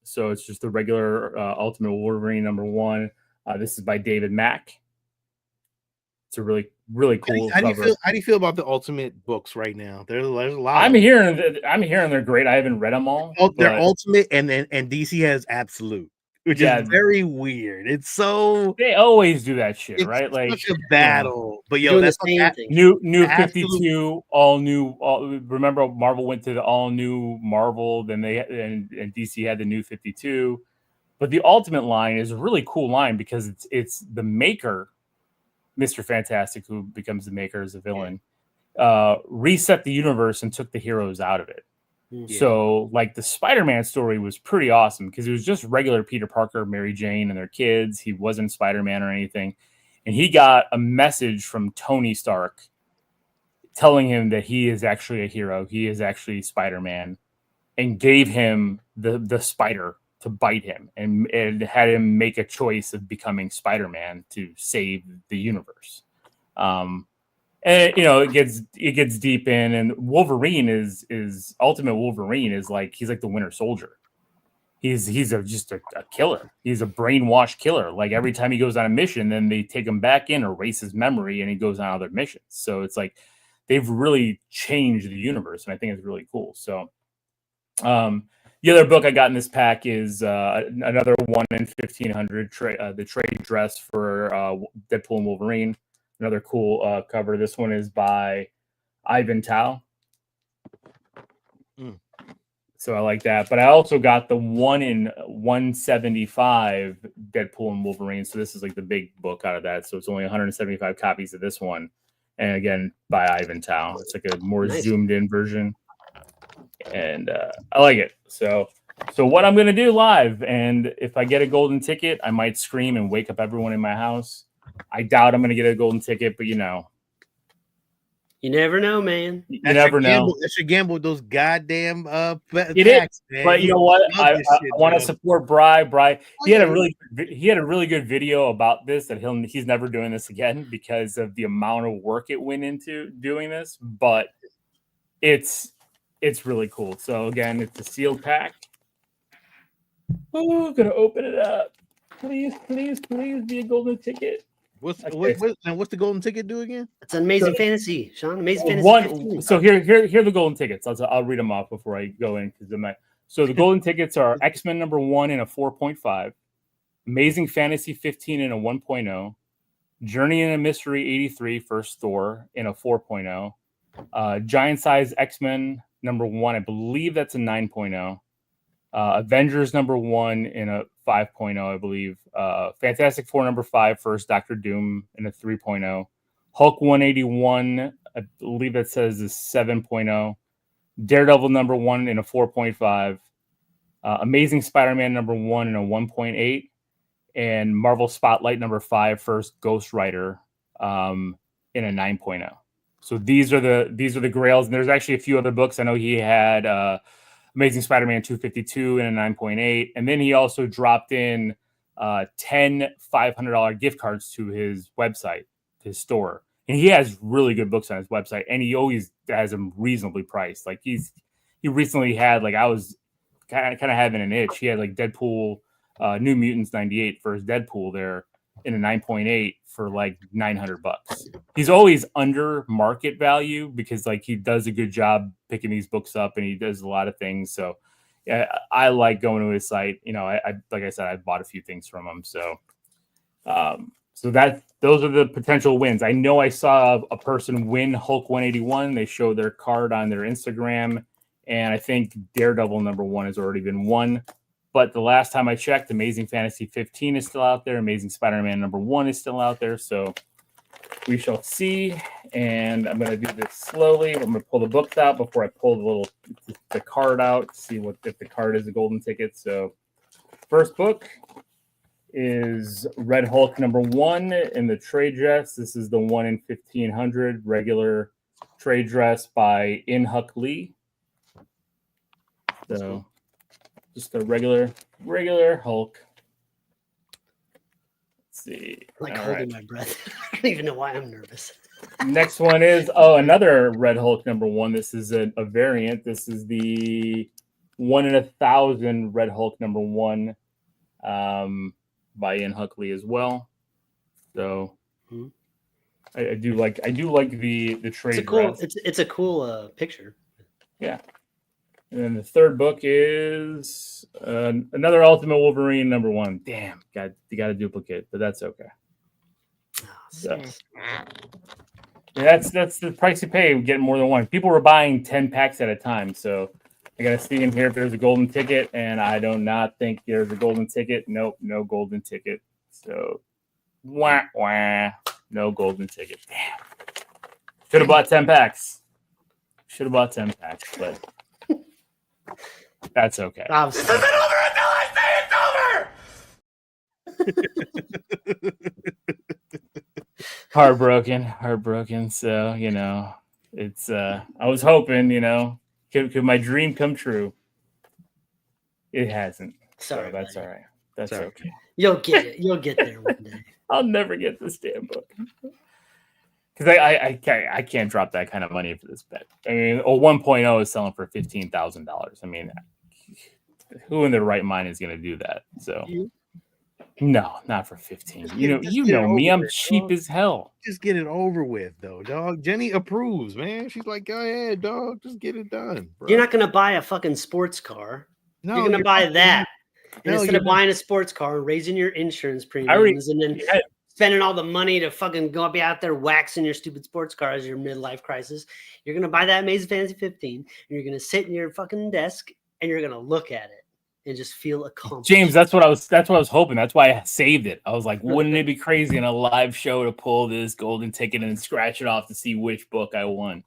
So it's just the regular Ultimate Wolverine number 1. This is by David Mack. It's a really, really cool How do cover. how do you feel about the Ultimate books right now? There's a lot. I'm hearing they're great. I haven't read them all. They're Ultimate, and DC has Absolute, which is very weird. It's so they always do that shit, right? Like such a battle. But Doing that's the same thing. new 52, all new. Remember, Marvel went to the all new Marvel, then and DC had the new 52. But the Ultimate line is a really cool line because it's the maker, Mr. Fantastic, who becomes the maker as a villain, reset the universe and took the heroes out of it. Yeah. So like the Spider-Man story was pretty awesome because it was just regular Peter Parker, Mary Jane, and their kids. He wasn't Spider-Man or anything. And he got a message from Tony Stark telling him that he is actually a hero. He is actually Spider-Man, and gave him the spider to bite him, and had him make a choice of becoming Spider-Man to save the universe. And it gets deep in, and Wolverine is Ultimate Wolverine is like he's like the Winter Soldier. He's just a killer. He's a brainwashed killer. Like every time he goes on a mission, then they take him back in, erase his memory, and he goes on other missions. So it's like they've really changed the universe, and I think it's really cool. So the other book I got in this pack is another 1 in 1500, the trade dress for Deadpool and Wolverine. Another cool cover. This one is by Ivan Tao. So I like that. But I also got the 1 in 175 Deadpool and Wolverine. So this is like the big book out of that. So it's only 175 copies of this one. And again, by Ivan Tao. It's like a more zoomed in version. And I like it. So what I'm going to do live, and if I get a golden ticket, I might scream and wake up everyone in my house. I doubt I'm going to get a golden ticket, but you never know, man. You never know. That's your gamble with those goddamn it packs, is, man. But you know what? I want to support Bry. He had a really good video about this that he's never doing this again because of the amount of work it went into doing this. But it's really cool. So again, it's a sealed pack. Oh, gonna open it up. Please be a golden ticket. What's the golden ticket do again? It's Amazing Fantasy, Sean. Amazing Fantasy 15. So here are the golden tickets. I'll read them off before I go in because so the golden tickets are X-Men number 1 in a 4.5, Amazing Fantasy 15 in a 1.0, Journey in a Mystery 83 first Thor in a 4.0, Giant Size X-Men number 1, I believe that's a 9.0. Avengers number 1 in a 5.0, I believe. Fantastic Four number 5 first, Doctor Doom in a 3.0. Hulk 181, I believe that says is 7.0. Daredevil number 1 in a 4.5. Amazing Spider-Man number 1 in a 1.8. And Marvel Spotlight number 5 first, Ghost Rider in a 9.0. So these are the grails, and there's actually a few other books. I know he had Amazing Spider-Man 252 and a 9.8. And then he also dropped in 10 $500 gift cards to his website, his store. And he has really good books on his website, and he always has them reasonably priced. Like he recently had, like, I was kind of having an itch. He had like Deadpool, New Mutants 98 for his Deadpool there in a 9.8 for like $900. He's always under market value because like he does a good job picking these books up, and he does a lot of things. So yeah, I like going to his site. You know, I like I said, I bought a few things from him. So so those are the potential wins. I know I saw a person win Hulk 181. They showed their card on their Instagram, and I think Daredevil #1 has already been won. But the last time I checked, Amazing Fantasy 15 is still out there. Amazing Spider-Man #1 is still out there. So we shall see. And I'm going to do this slowly. I'm going to pull the books out before I pull the card out, see if the card is a golden ticket. So first book is Red Hulk #1 in the trade dress. This is the 1 in 1500 regular trade dress by In-Huck Lee. So just a regular Hulk. Let's see. I'm like holding my breath. I don't even know why I'm nervous. Next one is another Red Hulk #1. This is a variant. This is the 1 in 1000 Red Hulk #1 by In-Huck Lee as well. So I do like the trade. It's a cool picture. Yeah. And then the third book is another Ultimate Wolverine #1. Damn, you got a duplicate, but that's okay. So, yeah, that's the price you pay getting more than one. People were buying 10 packs at a time, so I gotta see in here if there's a golden ticket, and I do not think there's a golden ticket. Nope, no golden ticket. So, no golden ticket. Damn. Should have bought 10 packs. Should have bought 10 packs, but that's okay. This isn't over until I say it's over. Heartbroken. So, you know, it's I was hoping, you know, could my dream come true? It hasn't. Sorry, so that's buddy. all right. That's okay. You'll get it. You'll get there one day. I'll never get this damn book because I can't drop that kind of money for this bet. I mean, 1.0 is selling for $15,000. I mean, who in their right mind is going to do that? So. No, not for 15. You know me. I'm cheap as hell. Just get it over with, though, dog. Jenny approves, man. She's like, go ahead, dog. Just get it done, bro. You're not gonna buy a fucking sports car. No, you're gonna buy that. No, instead of buying a sports car and raising your insurance premiums and then spending all the money to fucking go be out there waxing your stupid sports car as your midlife crisis, you're gonna buy that Amazing Fantasy 15 and you're gonna sit in your fucking desk and you're gonna look at it and just feel accomplished. James, that's what I was hoping. That's why I saved it. I was like, wouldn't it be crazy in a live show to pull this golden ticket and scratch it off to see which book I won?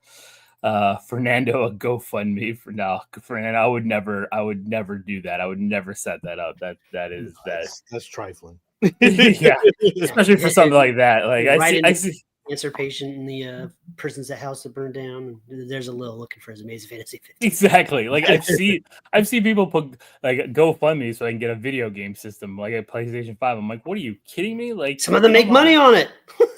Fernando, a GoFundMe for now. Fernando, I would never do that. I would never set that up. That's trifling. Yeah, especially for something like that. Like I see cancer patient in the person's house that burned down. There's a little looking for his Amazing Fantasy 15. Exactly. Like I've seen people put like GoFundMe so I can get a video game system like a PlayStation 5. I'm like, what are you kidding me? Like some of them make money on it.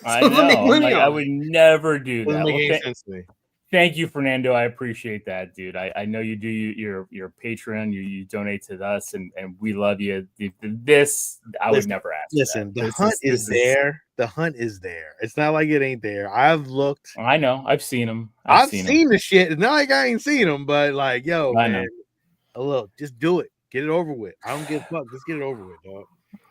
I know. I would never do that. Well, thank you, Fernando. I appreciate that, dude. I know you do. You're Patreon. You donate to us, and we love you. I would never ask. Listen, the hunt is there. The hunt is there. It's not like it ain't there. I've looked. I know. I've seen them. I've seen the shit. It's not like I ain't seen them, but like, yo, man, look, just do it. Get it over with. I don't give a fuck. Just get it over with, dog.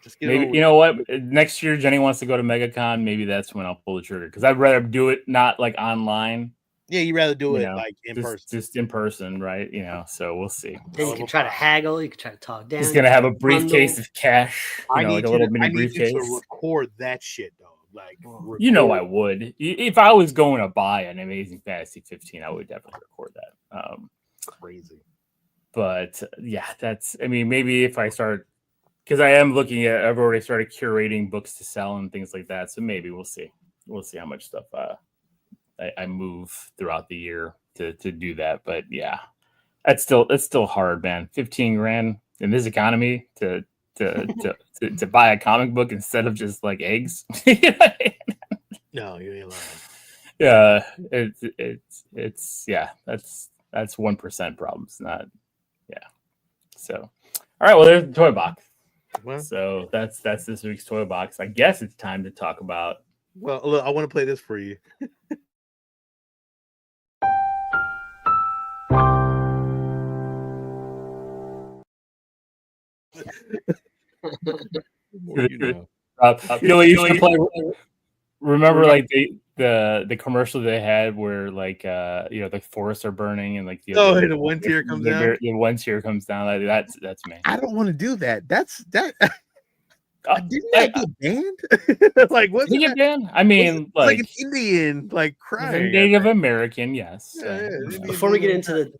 Just get it over with. You know what? Next year, Jenny wants to go to MegaCon. Maybe that's when I'll pull the trigger because I'd rather do it not like online. Yeah, you'd rather do it like in person. Just in person, right? You know, so we'll see. Then you can try to haggle. You can try to talk down. He's gonna have a briefcase of cash. I need a little mini briefcase. To record that shit, though. Like, you know, I would. If I was going to buy an Amazing Fantasy 15, I would definitely record that. Crazy. But yeah, I mean, maybe if I start, because I've already started curating books to sell and things like that. So maybe we'll see. We'll see how much stuff I move throughout the year to do that. But yeah, That's still hard, man. 15 grand in this economy to buy a comic book instead of just like eggs. No, you ain't lying. Yeah, it's yeah. That's 1% problems, not yeah. So, all right. Well, there's the toy box. Well, So that's this week's toy box. I guess it's time to talk about. well, look, I want to play this for you. You know what you should play? Remember, like the commercial they had where like the forests are burning and like the one tear comes down. The one tear comes down. Like, that's me. I don't want to do that. Didn't I that get banned? Like, what's it banned? I mean, like an Indian, like crying. Native American, yes. Yeah. Before we get into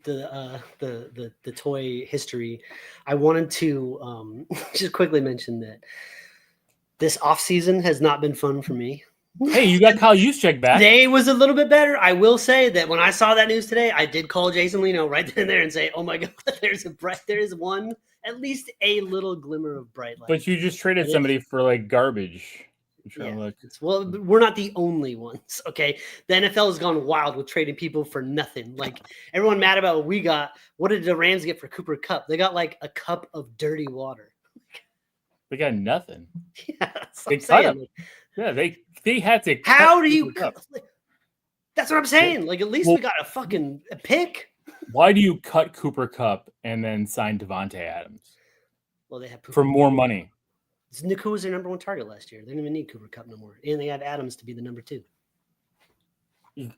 the toy history, I wanted to just quickly mention that this off season has not been fun for me. Hey, you got Kyle Juszczyk back. Today was a little bit better. I will say that when I saw that news today, I did call Jason Leno right then and there and say, "Oh my God, there is one, at least a little glimmer of bright light." But you just traded somebody for like garbage. Yeah. Well, we're not the only ones. Okay, the NFL has gone wild with trading people for nothing. Like everyone mad about what we got. What did the Rams get for Cooper Kupp? They got like a cup of dirty water. They got nothing. Yeah, they cut him. Yeah, they had to. How do you? That's what I'm saying. Like at least we got a pick. Why do you cut Cooper Kupp and then sign Devontae Adams? Well, they have for more money. Who was their number one target last year? They didn't even need Cooper Kupp no more, and they had Adams to be the number 2.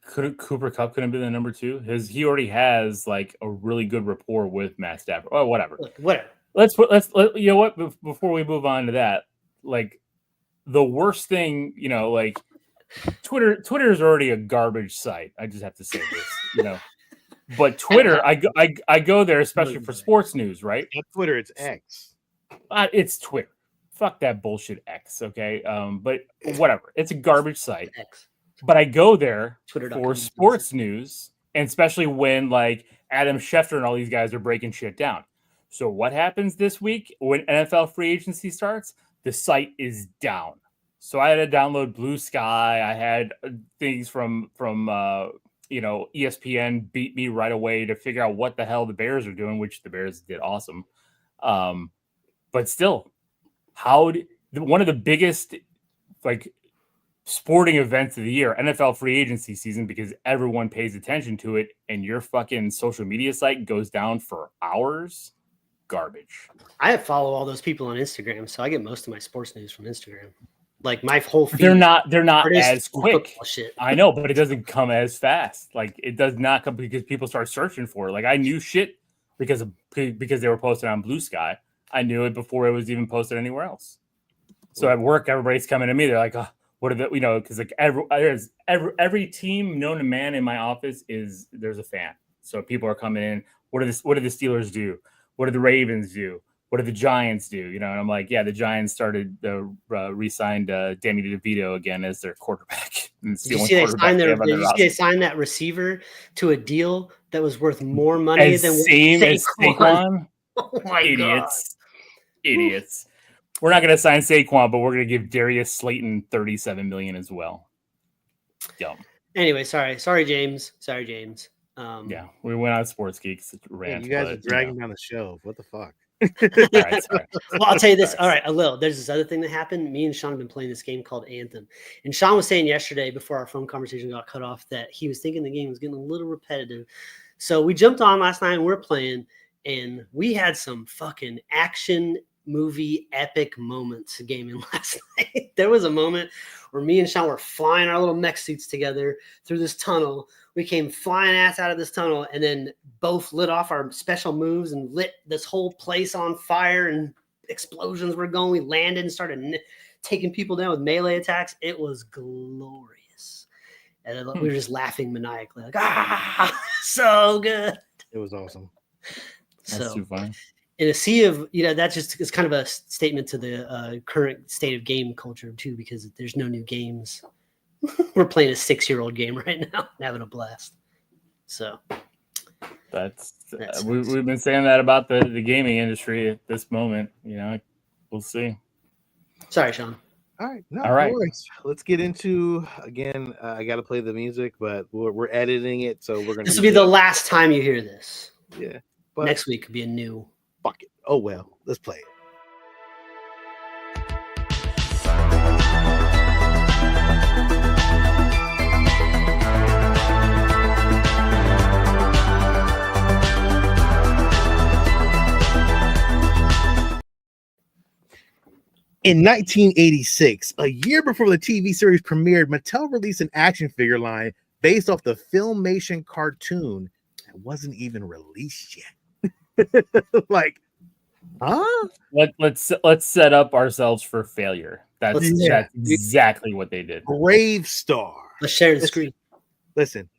Cooper Kupp couldn't be the number 2? He already has like a really good rapport with Matt Stafford. Oh, whatever. Look, whatever. Let's you know what? Before we move on to that, like the worst thing, like Twitter is already a garbage site. I just have to say this, But Twitter, I go there especially for sports news, right? Not Twitter, it's X. It's Twitter. Fuck that bullshit X, okay? But whatever. It's a garbage site. X. But I go there Twitter.com for sports news, and especially when like Adam Schefter and all these guys are breaking shit down. So what happens this week when NFL free agency starts? The site is down. So I had to download Blue Sky. I had things from ESPN beat me right away to figure out what the hell the Bears are doing, which the Bears did awesome. But still, one of the biggest like sporting events of the year, NFL free agency season, because everyone pays attention to it, and your fucking social media site goes down for hours. Garbage. I follow all those people on Instagram, so I get most of my sports news from Instagram. Like my whole feed. They're not as quick. Shit. I know, but it doesn't come as fast. Like it does not come because people start searching for it. Like I knew shit because they were posted on Blue Sky. I knew it before it was even posted anywhere else. So at work, everybody's coming to me. They're like, "Oh, what are the because like every team known to man in my office there's a fan. So people are coming in. What do the Steelers do? What do the Ravens do? What do the Giants do? And I'm like, yeah, the Giants started re-signed Danny DeVito again as their quarterback. Did you see they signed that receiver to a deal that was worth more money than Saquon? Oh my Idiots. We're not going to sign Saquon, but we're going to give Darius Slayton $37 million as well. Dumb. Anyway, sorry, James. Yeah, we went on Sports Geeks rant. You guys are dragging down the show. What the fuck? All right, sorry. Well, I'll tell you this. All right, there's this other thing that happened. Me and Sean have been playing this game called Anthem. And Sean was saying yesterday before our phone conversation got cut off that he was thinking the game was getting a little repetitive. So we jumped on last night and we're playing, and we had some fucking action movie epic moments gaming last night. There was a moment where me and Sean were flying our little mech suits together through this tunnel. We came flying ass out of this tunnel and then both lit off our special moves and lit this whole place on fire, and explosions were going. We landed and started taking people down with melee attacks. It was glorious. And we were just laughing maniacally, like, so good. It was awesome. That's too funny. In a sea of, that just is kind of a statement to the current state of game culture too, because there's no new games. We're playing a 6-year-old game right now and having a blast. So That's we've been saying that about the gaming industry at this moment. You know, we'll see. Sorry, Sean. All right, no right. worries. Let's get into again. I got to play the music, but we're editing it, so we're gonna. This will be the last time you hear this. Yeah, but next week could be a new. Fuck it. Oh well, let's play it. In 1986, a year before the TV series premiered, Mattel released an action figure line based off the Filmation cartoon that wasn't even released yet. Like, huh? Let's set up ourselves for failure. That's exactly what they did. Bravestarr. Let's share the screen. Listen,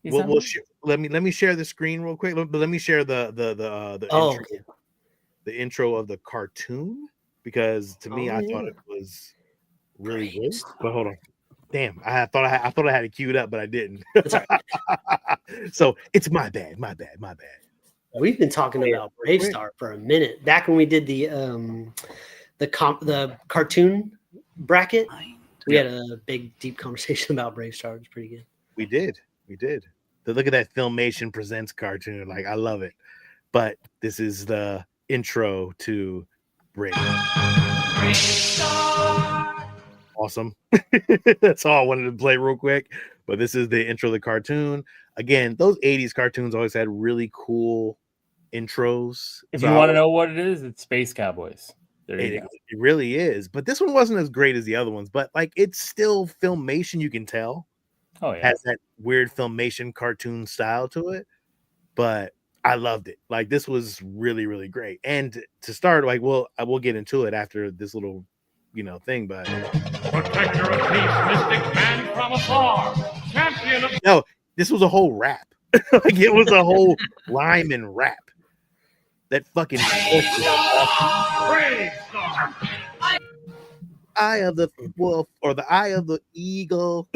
we'll share, let me share the screen real quick. But let me share the intro of the cartoon. Because to me, I thought it was really good. But hold on, damn! I thought I had it queued up, but I didn't. So it's my bad. We've been talking about Bravestarr for a minute. Back when we did the cartoon bracket, we had a big deep conversation about Bravestarr. It was pretty good. We did. To look at that Filmation Presents cartoon, like I love it. But this is the intro to Bravestarr. Awesome. That's all I wanted to play real quick. But this is the intro of the cartoon. Again, those 80s cartoons always had really cool intros. If you want to know what it is, it's Space Cowboys. There you go. It really is. But this one wasn't as great as the other ones. But like it's still Filmation, you can tell. Oh, yeah. Has that weird Filmation cartoon style to it. But I loved it. Like this was really, really great. And to start, like, I will get into it after this little, thing. But protector of peace, mystic man from afar, champion of no, this was a whole rap. Like it was a whole Lyman rap. That fucking Bravestarr. Eye of the wolf or the eye of the eagle.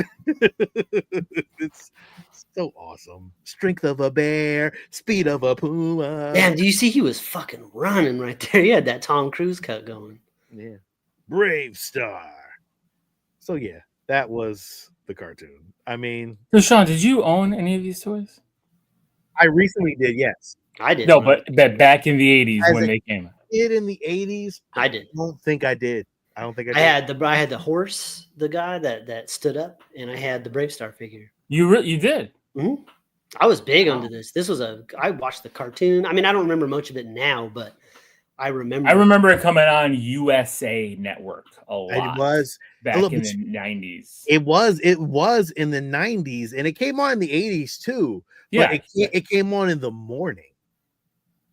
It's so awesome. Strength of a bear, speed of a puma. Damn, do you see he was fucking running right there? He had that Tom Cruise cut going. Yeah. Bravestarr. So yeah, that was the cartoon. I mean, so Sean, did you own any of these toys? I recently did, yes. I did. No, but back in the 80s when they came out. In the 80s, I did. I don't think I did. I had the horse, the guy that stood up, and I had the Bravestarr figure. You did. Mm-hmm. I was big onto this. I watched the cartoon. I mean, I don't remember much of it now, but I remember it coming on USA Network a lot. It was back in the 90s. It was in the 90s, and it came on in the 80s too. Yeah, it came on in the morning.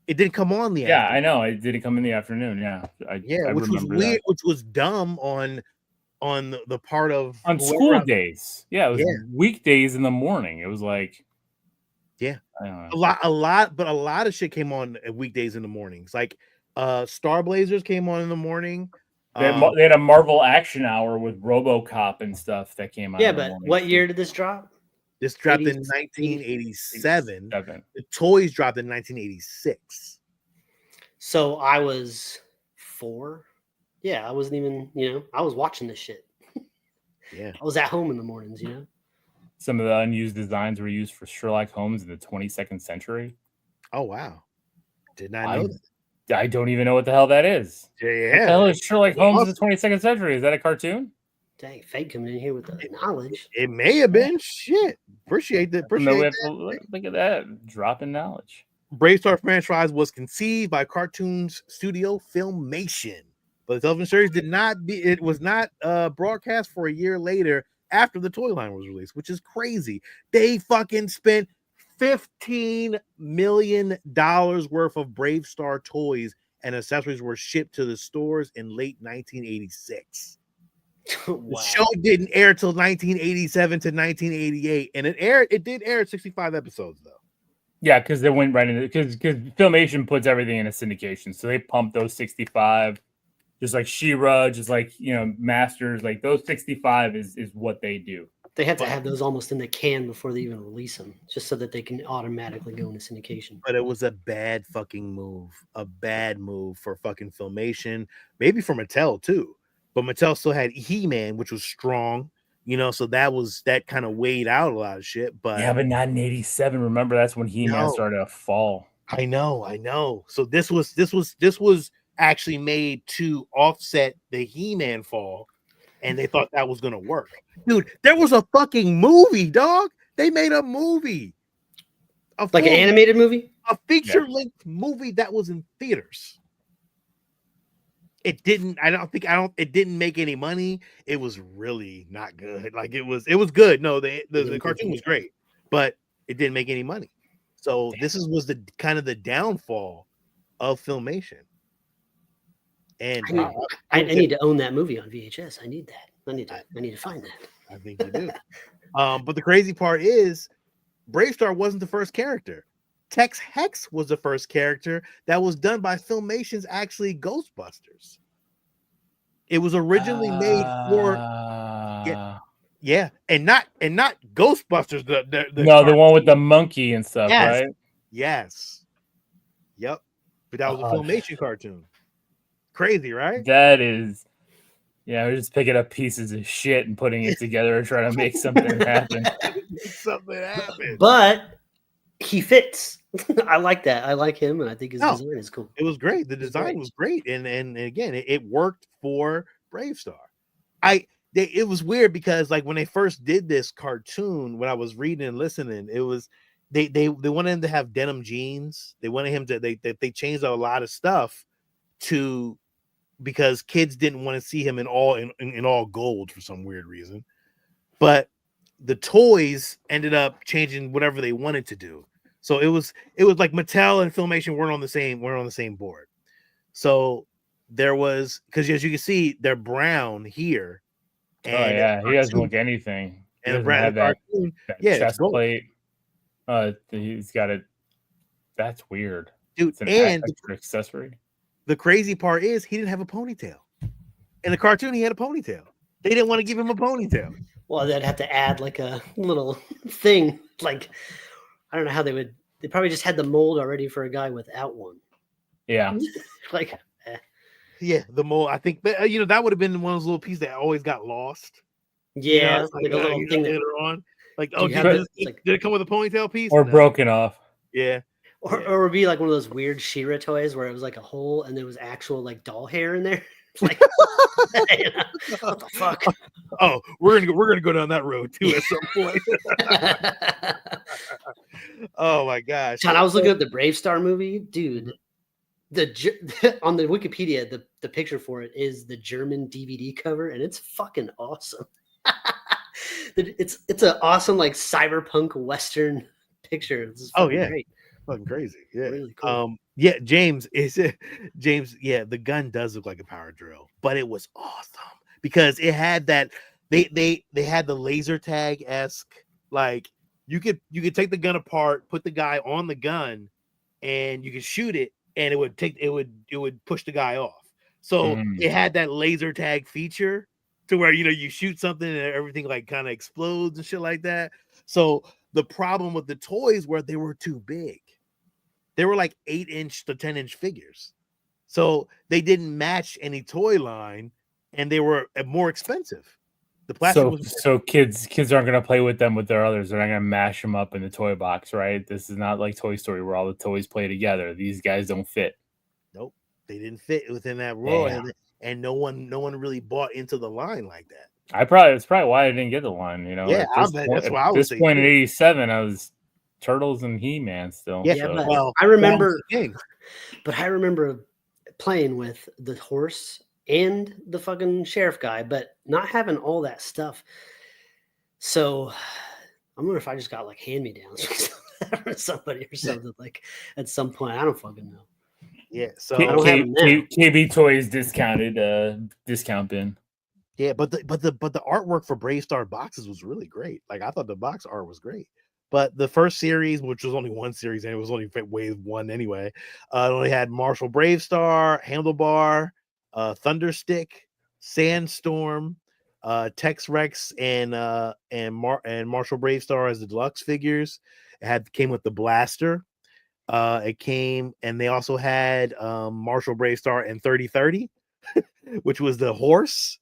It didn't come on the afternoon. I know. It didn't come in the afternoon. Yeah. I which was weird, which was dumb on the part of school days. Yeah, it was weekdays in the morning. It was like I don't know. a lot of shit came on weekdays in the mornings. Like Star Blazers came on in the morning. They had a Marvel Action Hour with RoboCop and stuff that came out. Yeah, but what year did this drop? This dropped in 1987. The toys dropped in 1986. So I was 4. Yeah, I wasn't even, I was watching this shit. Yeah. I was at home in the mornings, Some of the unused designs were used for Sherlock Holmes in the 22nd century. Oh, wow. Did not know that. I don't even know what the hell that is. Yeah. What the hell is Sherlock Holmes in the 22nd century? Is that a cartoon? Dang, Fake coming in here with the knowledge. It may have been. Shit. Appreciate that. Look at that. Dropping knowledge. Bravestarr franchise was conceived by Cartoons Studio Filmation. But the television series was not broadcast for a year later after the toy line was released, which is crazy. They fucking spent $15 million worth of Bravestarr toys and accessories were shipped to the stores in late 1986. Wow. The show didn't air till 1987 to 1988, and it did air 65 episodes though. Yeah, because they went right into because Filmation puts everything in a syndication, so they pumped those 65, just like She-Ra, just like Masters, like those 65 is what they do. They have to have those almost in the can before they even release them, just so that they can automatically go into syndication. But it was a bad fucking move. A bad move for fucking Filmation. Maybe for Mattel too. But Mattel still had He-Man, which was strong. You know, so that kind of weighed out a lot of shit. But yeah, but not in '87. Remember, that's when He-Man started to fall. I know. So this was actually made to offset the He-Man fall, and they thought that was gonna work. Dude, there was a fucking movie, dog. They made a movie. Like an animated movie? A feature-length movie that was in theaters. It didn't make any money. It was really not good. Like it was good. No, the cartoon was great, but it didn't make any money. So this was the kind of the downfall of Filmation. And I need to own that movie on VHS. I need that. I need to find that. I think you do. But the crazy part is Bravestarr wasn't the first character. Tex Hex was the first character that was done by Filmation's actually Ghostbusters. It was originally made for and not Ghostbusters. The one with the monkey and stuff, right? Yes. Yep. But that was a Filmation cartoon. Crazy, right? That is. Yeah, we're just picking up pieces of shit and putting it together and trying to make something happen. But he fits. I like that. I like him, and I think his design is cool. It was great. The design was great, and again, it worked for Bravestarr. It was weird because like when they first did this cartoon, when I was reading and listening, it was they wanted him to have denim jeans. They wanted him to they changed a lot of stuff because kids didn't want to see him in all gold for some weird reason. But the toys ended up changing whatever they wanted to do. So it was like Mattel and Filmation weren't on the same board. So there was, because as you can see, they're brown here. And he doesn't look anything. And the brown cartoon, chest plate. He's got it. That's weird, dude. It's an extra accessory. The crazy part is he didn't have a ponytail. In the cartoon, he had a ponytail. They didn't want to give him a ponytail. Well, they'd have to add like a little thing. Like, I don't know how they would. They probably just had the mold already for a guy without one. Yeah. Yeah, the mold. I think that, that would have been one of those little pieces that always got lost. Yeah, like a little thing later on. Like, did it come with a ponytail piece? Or broken off? Yeah. Or it would be like one of those weird She-Ra toys where it was like a hole and there was actual like doll hair in there. Like, what the fuck? Oh, we're gonna go down that road too at some point. Oh my gosh! John, I was looking at the Bravestarr movie, dude. On the Wikipedia, the picture for it is the German DVD cover, and it's fucking awesome. It's an awesome like cyberpunk western picture. Great. Fucking crazy. Yeah. Really cool. James, the gun does look like a power drill, but it was awesome because it had that they had the laser tag-esque, like you could take the gun apart, put the guy on the gun, and you could shoot it, and it would push the guy off. So it had that laser tag feature to where you shoot something and everything like kind of explodes and shit like that. So the problem with the toys were they were too big. They were like 8-inch to 10-inch figures. So they didn't match any toy line, and they were more expensive. The plastic so kids aren't going to play with them with their others. They're not going to mash them up in the toy box, right? This is not like Toy Story where all the toys play together. These guys don't fit. Nope. They didn't fit within that role. And no one really bought into the line like that. That's probably why I didn't get the line, Yeah, that's why I was at this point in '87, I was Turtles and He-Man still. Yeah, so. but I remember playing with the horse and the fucking sheriff guy, but not having all that stuff. So I wonder if I just got like hand-me-downs from somebody or something like at some point. I don't fucking know. Yeah, so KB Toys discounted discount bin. Yeah, but the artwork for Bravestarr boxes was really great. Like I thought the box art was great. But the first series, which was only one series, and it was only wave 1 anyway, it only had Marshall Bravestarr, Handlebar, Thunderstick, Sandstorm, Tex Rex and Marshall Bravestarr as the deluxe figures. It came with the blaster. It came, and they also had Marshall Bravestarr and 3030, which was the horse.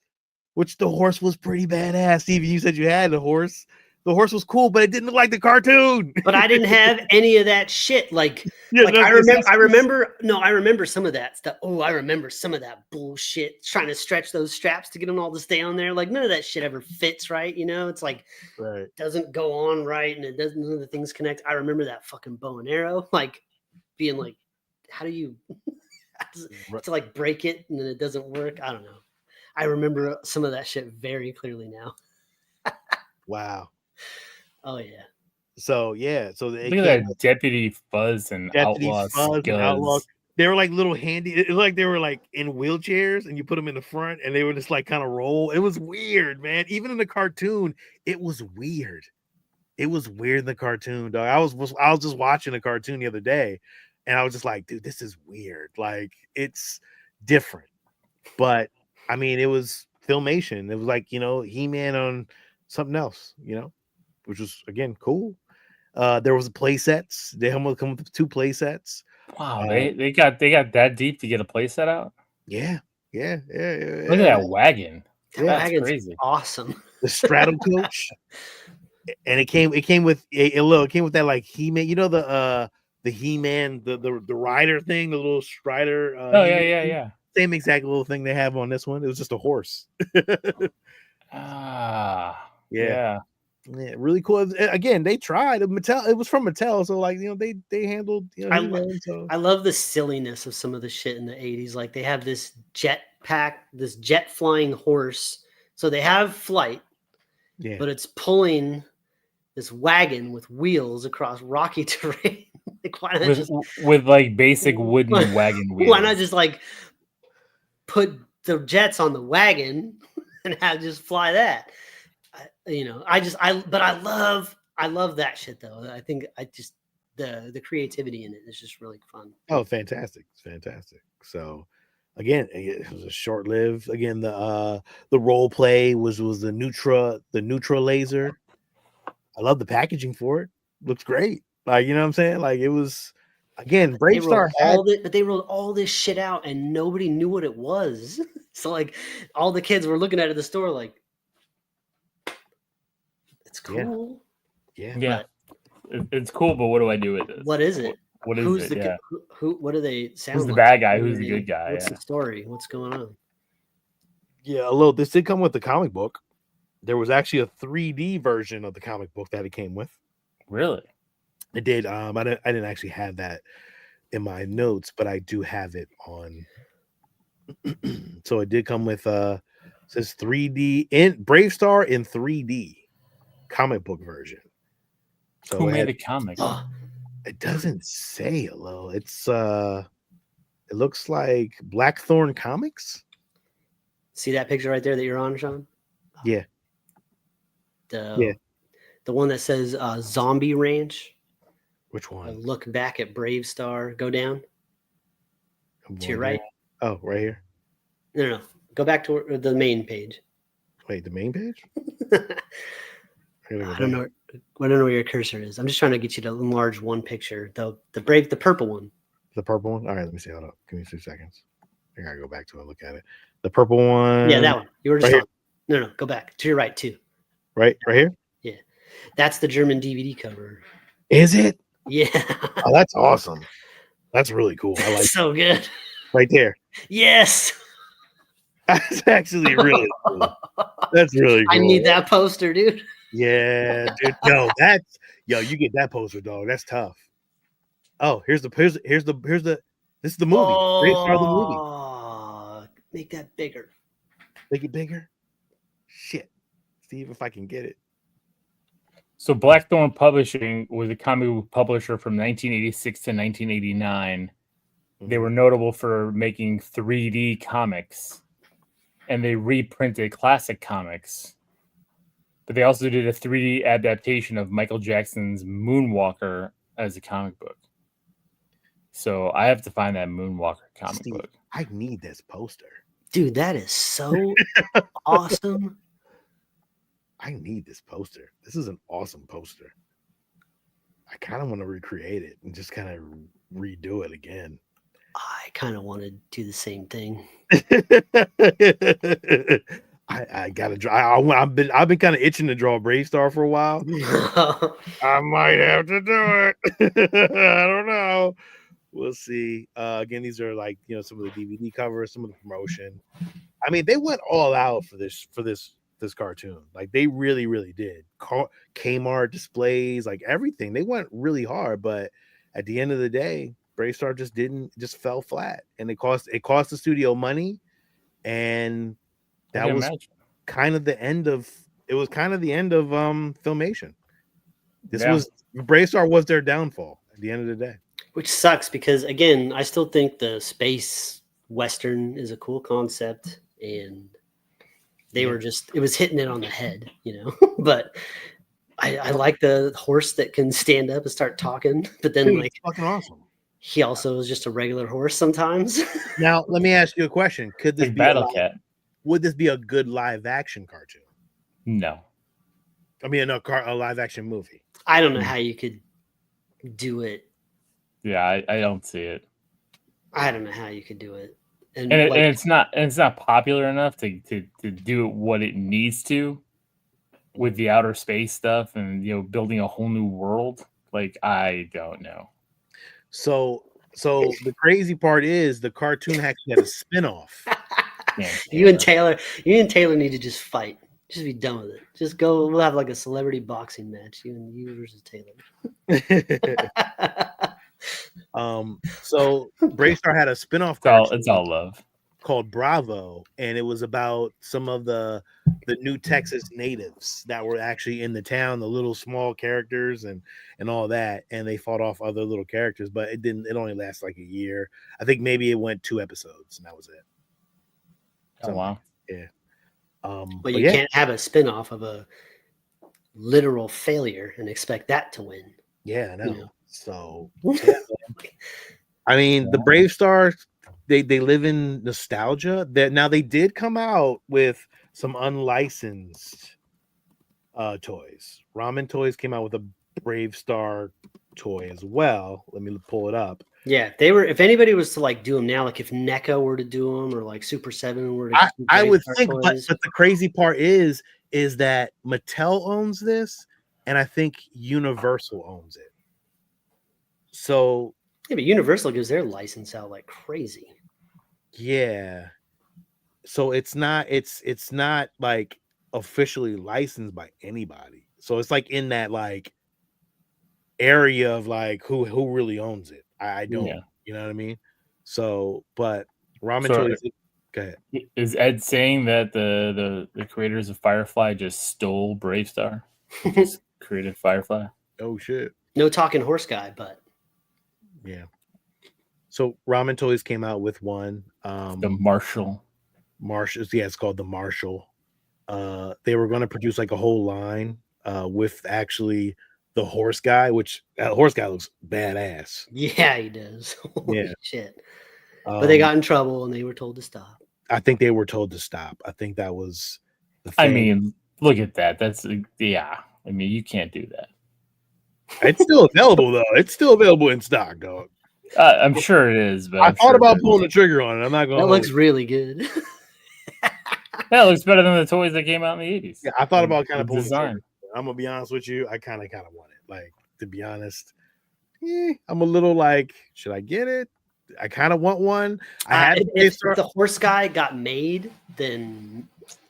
Which the horse was pretty badass. Steven, you said you had the horse. The horse was cool, but it didn't look like the cartoon. But I didn't have any of that shit. Like, Yeah, like I remember some of that stuff. Oh, I remember some of that bullshit trying to stretch those straps to get them all to stay on there. Like, none of that shit ever fits right. You know, it's like, Right. doesn't go on right, and it doesn't, none of the things connect. I remember that fucking bow and arrow, like being like, how do you to like break it and then it doesn't work? I don't know. I remember some of that shit very clearly now. Wow. Oh yeah. So yeah. So Look at that Deputy Fuzz and Outlaw Scuzz. They were like little handy. It was like they were like in wheelchairs, and you put them in the front, and they would just like kind of roll. It was weird, man. Even in the cartoon, it was weird. It was weird in the cartoon, dog. I was just watching a cartoon the other day, and I was just like, dude, this is weird. Like, it's different. But I mean, it was Filmation. It was like, you know, He-Man on something else, you know, which was again cool. There was play sets. They almost come with 2 play sets. Wow, they got that deep to get a play set out. Yeah. Look at that wagon. That That's wagon's crazy. awesome. The straddle coach, and it came with that like He-Man. You know the He-Man the rider thing, the little strider. Oh yeah. Same exact little thing they have on this one. It was just a horse. Yeah, really cool. Again, they tried. Mattel, it was from Mattel, so like, you know, they handled, you know, I love the silliness of some of the shit in the 80s. Like, they have this jet flying horse. So they have flight, yeah, but it's pulling this wagon with wheels across rocky terrain. Like, why not with like basic wooden wagon wheels? Why not just like put the jets on the wagon and just fly that? But I love that shit though. I think the creativity in it is just really fun. Oh, fantastic. It's fantastic. So again, it was a short-lived. Again, the role play was the Neutra laser. I love the packaging for it. Looks great. Like, you know what I'm saying? Like, it was, again, Bravestarr but they rolled all this shit out and nobody knew what it was. So like, all the kids were looking at it at the store like, it's cool. Yeah. It's cool, but what do I do with it? What is it? What is Who's it? the Yeah. who? What do they sound? Who's the like? bad guy? Who's the good guy? What's the story? What's going on? Yeah, although this did come with the comic book. There was actually a 3D version of the comic book that it came with. Really? It did. I didn't actually have that in my notes, but I do have it on. So it did come with says 3D in Bravestarr in 3D comic book version. So who made the comic? It doesn't say, hello. It's it looks like Blackthorn Comics. See that picture right there that you're on, Sean? Yeah. The one that says Zombie Ranch. Which one? Look back at Bravestarr. Go down to your right. Oh, right here. No. Go back to the main page. Wait, the main page? I don't know where your cursor is. I'm just trying to get you to enlarge one picture. The purple one. The purple one? All right, let me see. Hold up. Give me 2 seconds. I gotta go back to it and look at it. The purple one. Yeah, that one. You were just right on. No. Go back to your right too. Right here? Yeah. That's the German DVD cover. Is it? Yeah. Oh, that's awesome. That's really cool. I like so good. Right there. Yes. That's actually really cool. That's really cool. I need that poster, dude. Yeah, dude. You get that poster, dog. That's tough. Oh, here's the this is the movie. Bravestarr the movie. Make that bigger. Make it bigger. Shit. See if I can get it. So Blackthorn Publishing was a comic book publisher from 1986 to 1989. They were notable for making 3D comics, and they reprinted classic comics. But they also did a 3D adaptation of Michael Jackson's Moonwalker as a comic book. So I have to find that Moonwalker comic book. I need this poster. Dude, that is so awesome. I need this poster. This is an awesome poster. I kind of want to recreate it and just kind of redo it again. I kind of want to do the same thing. I gotta draw. I've been kind of itching to draw Bravestarr for a while. I might have to do it. I don't know. We'll see. Again, these are like, you know, some of the DVD covers, some of the promotion. I mean, they went all out for this cartoon. Like they really did. Kmart displays, like everything. They went really hard, but at the end of the day, Bravestarr just fell flat, and it cost the studio money, and that was kind of the end of Filmation. This was Bravestarr was their downfall at the end of the day. Which sucks because, again, I still think the space Western is a cool concept, and they were it was hitting it on the head, you know. But I like the horse that can stand up and start talking, but then like fucking awesome. He also is just a regular horse sometimes. Now, let me ask you a question. Could this Like be Battle Cat? Would this be a good live action cartoon? No. I mean, a live action movie. I don't know how you could do it. Yeah, I don't see it. I don't know how you could do it. And it's not popular enough to do what it needs to with the outer space stuff and, you know, building a whole new world. Like, I don't know. So the crazy part is the cartoon actually had a spin-off. You and Taylor need to just fight. Just be done with it. Just go. We'll have like a celebrity boxing match. You versus Taylor. So Bravestarr had a spin-off it's all love called Bravo, and it was about some of the new Texas natives that were actually in the town, the little small characters and all that, and they fought off other little characters, but it only lasted like a year. I think maybe it went 2 episodes and that was it. Oh, wow. Yeah. But you can't have a spin-off of a literal failure and expect that to win. Yeah, I know. You know? So yeah, I mean, the Bravestarr, they live in nostalgia. Now they did come out with some unlicensed toys. Ramen Toys came out with a Bravestarr toy as well. Let me pull it up. Yeah, they were. If anybody was to like do them now, like if NECA were to do them, or like Super 7 were to, I would think. But the crazy part is that Mattel owns this, and I think Universal owns it. So yeah, but Universal gives their license out like crazy. Yeah. So it's not like officially licensed by anybody. So it's like in that like area of like who really owns it. I don't, you know what I mean? So, but Ramen Toys. Go ahead. Is Ed saying that the creators of Firefly just stole Bravestarr? Just created Firefly? Oh shit. No talking horse guy, but yeah. So Ramen Toys came out with one. The Marshall. Yeah, it's called the Marshall. They were going to produce like a whole line with actually the horse guy, which horse guy looks badass. Yeah, he does. Holy shit. But they got in trouble and they were told to stop. I think they were told to stop. I think that was the thing. I mean, look at that. That's I mean, you can't do that. It's still available though. It's still available in stock, dog. I'm sure it is, but I thought about pulling the trigger on it. I'm not going. That looks really good. That looks better than the toys that came out in the 80s. Yeah, I thought about kind of pulling design. the trigger. I'm gonna be honest with you. I kind of want it. Like, to be honest, I'm a little like, should I get it? I kind of want one. If the horse guy got made, then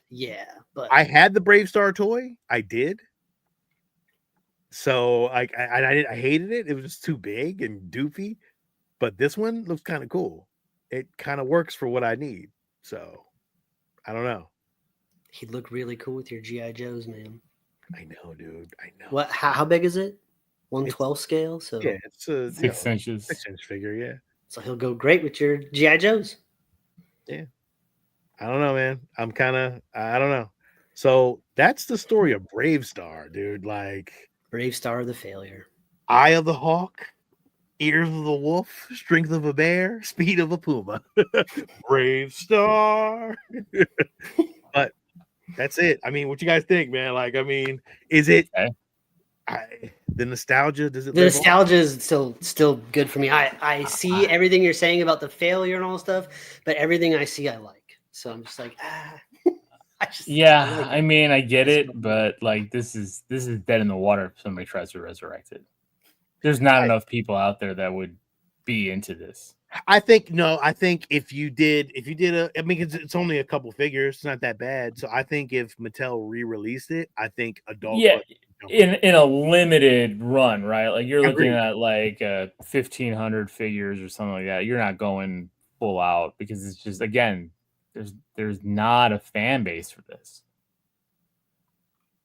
yeah. But I had the Bravestarr toy. I did. So I hated it. It was just too big and doofy. But this one looks kind of cool. It kind of works for what I need. So I don't know. He'd look really cool with your G.I. Joes, man. I know, dude. I know. What? How big is it? 1/12 scale. So yeah, it's a 6 inches. 6-inch figure. Yeah. So he'll go great with your G.I. Joes. Yeah. I don't know, man. I don't know. So that's the story of Bravestarr, dude. Like Bravestarr the failure. Eye of the hawk, ears of the wolf, strength of a bear, speed of a puma. Bravestarr. But That's it. I mean, what you guys think, man? Like, I mean, is it Okay. the nostalgia? Does it The live on? nostalgia is still good for me. I see everything you're saying about the failure and all this stuff, but everything I see I like. So I'm just like, I Yeah, like I it. mean, I get That's it, what- but like this is dead in the water if somebody tries to resurrect it. There's not enough people out there that would be into this. I think if you did I mean, it's only a couple figures, it's not that bad. So I think if Mattel re-released it, I think adult Yeah, collectors would jump on it. in a limited run, right? Like you're looking Agreed. at like 1,500 figures or something like that. You're not going full out because it's just again, there's not a fan base for this.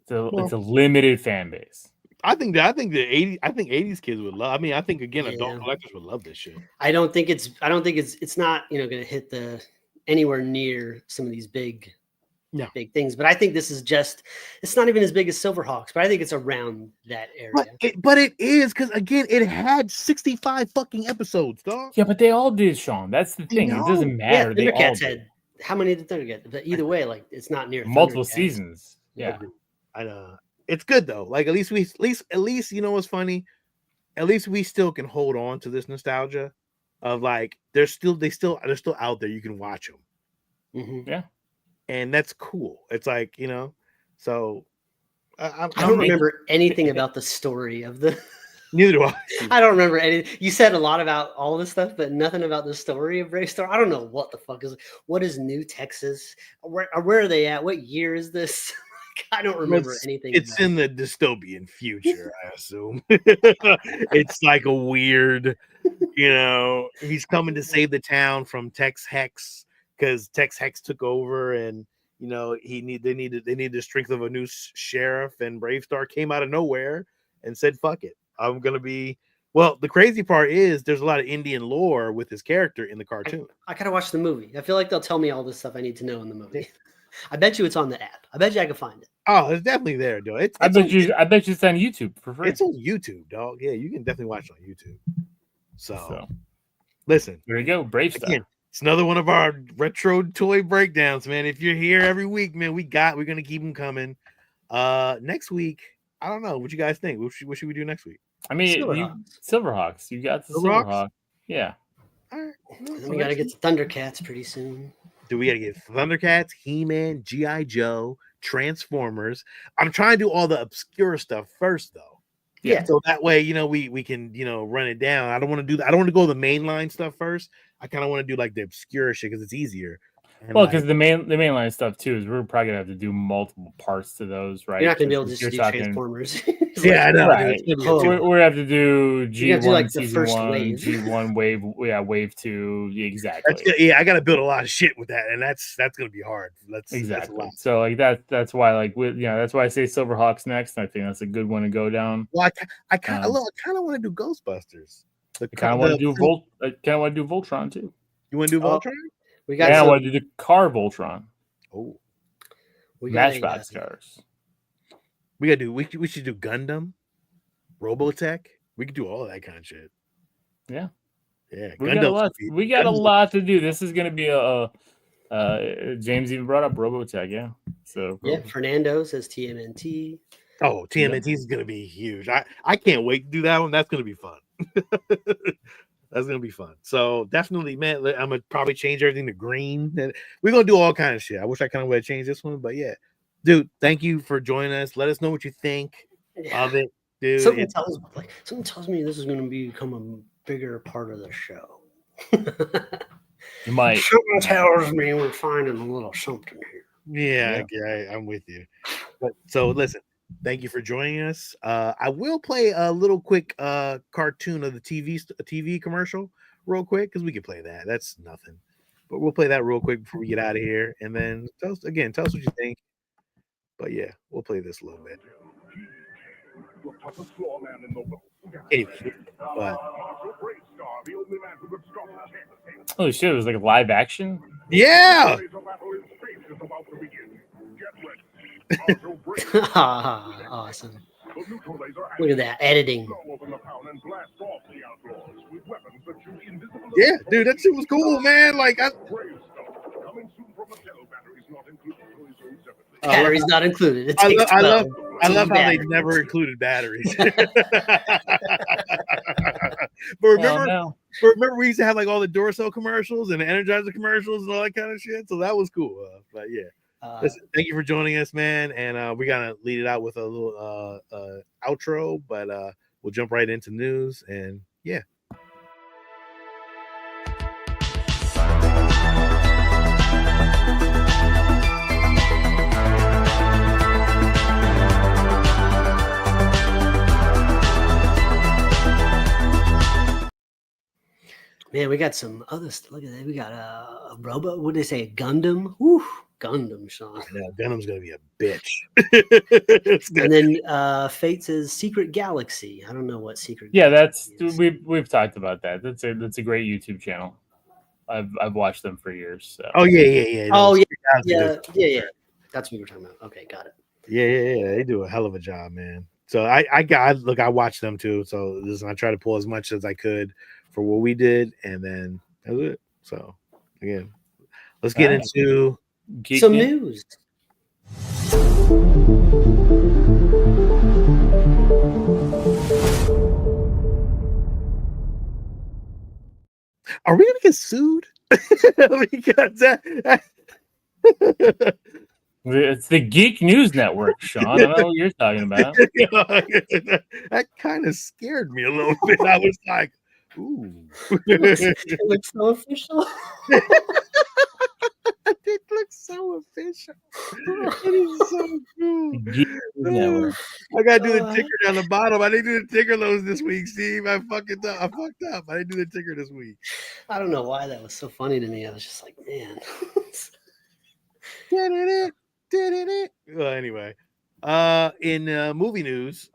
So it's a limited fan base. I think 80s kids would love. I mean, I think again, adult Yeah. collectors would love this shit. I don't think it's not, going to hit the anywhere near some of these big things, but I think this is it's not even as big as Silverhawks, but I think it's around that area. But it is because again, it had 65 fucking episodes, dog. Yeah, but they all did, Sean. That's the thing. It doesn't matter. They all Thundercats did. had how many did Thundercats? But either way, like it's not near Multiple Thundercats. seasons. Yeah. I know. It's good though. Like at least you know what's funny? At least we still can hold on to this nostalgia of like they're still out there. You can watch them. Mm-hmm. Yeah. And that's cool. It's like, so I don't remember anything about the story of the. Neither do I. I don't remember any. You said a lot about all this stuff, but nothing about the story of Bravestarr. I don't know what the fuck what is New Texas? Where are they at? What year is this? I don't remember anything. It's in the dystopian future, I assume. It's like a weird, he's coming to save the town from Tex Hex because Tex Hex took over, and they needed the strength of a new sheriff, and Bravestarr came out of nowhere and said, "Fuck it, I'm gonna be." Well, the crazy part is there's a lot of Indian lore with his character in the cartoon. I gotta watch the movie. I feel like they'll tell me all this stuff I need to know in the movie. I bet you it's on the app. I bet you I can find it. Oh, it's definitely there, dude. I bet you it's on YouTube for free. It's on YouTube, dog. Yeah, you can definitely watch it on YouTube. So listen, there you go, Bravestarr. Again, it's another one of our retro toy breakdowns, man. If you're here every week, man, we're gonna keep them coming. Next week, I don't know what you guys think. What should we do next week? I mean, Silverhawks. You got the Silverhawk. Yeah. All right. We got to get the Thundercats pretty soon. Do we got to get Thundercats, He-Man, G.I. Joe, Transformers? I'm trying to do all the obscure stuff first, though. Yeah. So that way, we can, run it down. I don't want to go the mainline stuff first. I kind of want to do like the obscure shit because it's easier. Well, because the mainline stuff too is we're probably gonna have to do multiple parts to those, right? You're not gonna be able to just do Transformers. Yeah, I know. Right. We have to do G1 like season the first 1, wave. G1 wave, wave 2. Exactly. I got to build a lot of shit with that, and that's gonna be hard. Exactly. That's a lot. So like that's why that's why I say Silverhawks next. I think that's a good one to go down. Well, I kind of want to do Ghostbusters. I kind of want to do Voltron too. You want to do Voltron? I want to do the car Voltron. Oh, Matchbox cars. We should do Gundam, Robotech. We could do all of that kind of shit. Yeah. We got a lot to do. This is going to be James even brought up Robotech. Yeah. So Fernando says TMNT. Oh, TMNT is going to be huge. I can't wait to do that one. That's going to be fun. That's gonna be fun. So definitely, man, I'm gonna probably change everything to green. We're gonna do all kind of shit. I wish I kind of would have changed this one, but yeah, dude, thank you for joining us. Let us know what you think of it, dude. Something tells me this is gonna become a bigger part of the show. You might. Something tells me we're finding a little something here. Yeah. I'm with you. But so listen. Thank you for joining us. I will play a little quick cartoon of the TV commercial real quick because we can play that. That's nothing, but we'll play that real quick before we get out of here. And then tell us what you think. But yeah, we'll play this a little bit. Anyway, holy shit! It was like a live action. Yeah. Awesome. Look at that editing. Yeah, dude, that shit was cool, man. Like, Batteries not included. It I takes love 12 how they batteries. never included batteries. But Well, remember, no. we used to have like all the Duracell commercials and the Energizer commercials and all that kind of shit. So that was cool. But yeah, listen, thank you for joining us, man. And we gotta lead it out with a little outro, but we'll jump right into news and yeah. Man, we got some other stuff. Look at that. We got a robot. What did they say? A Gundam? Whew, Gundam, Sean. Yeah, Venom's gonna be a bitch. And then Fate says Secret Galaxy. I don't know what Secret. Yeah, Galaxy that's is. we've talked about that. That's a great YouTube channel. I've watched them for years. So. Oh yeah. Oh yeah. That's what we were talking about. Okay, got it. Yeah. They do a hell of a job, man. So I watched them too. So I try to pull as much as I could for what we did, and then that was it. So again, let's get into some news. Are we gonna get sued? Because it's the Geek News Network, Sean. I don't know what you're talking about. That kind of scared me a little bit. I was like, ooh. It looks so official. It looks so official. It is so cool. Geek News Network. I gotta do the ticker down the bottom. I didn't do the ticker lows this week, Steve. I fucked up. I didn't do the ticker this week. I don't know why that was so funny to me. I was just like, man. Well, anyway, in movie news,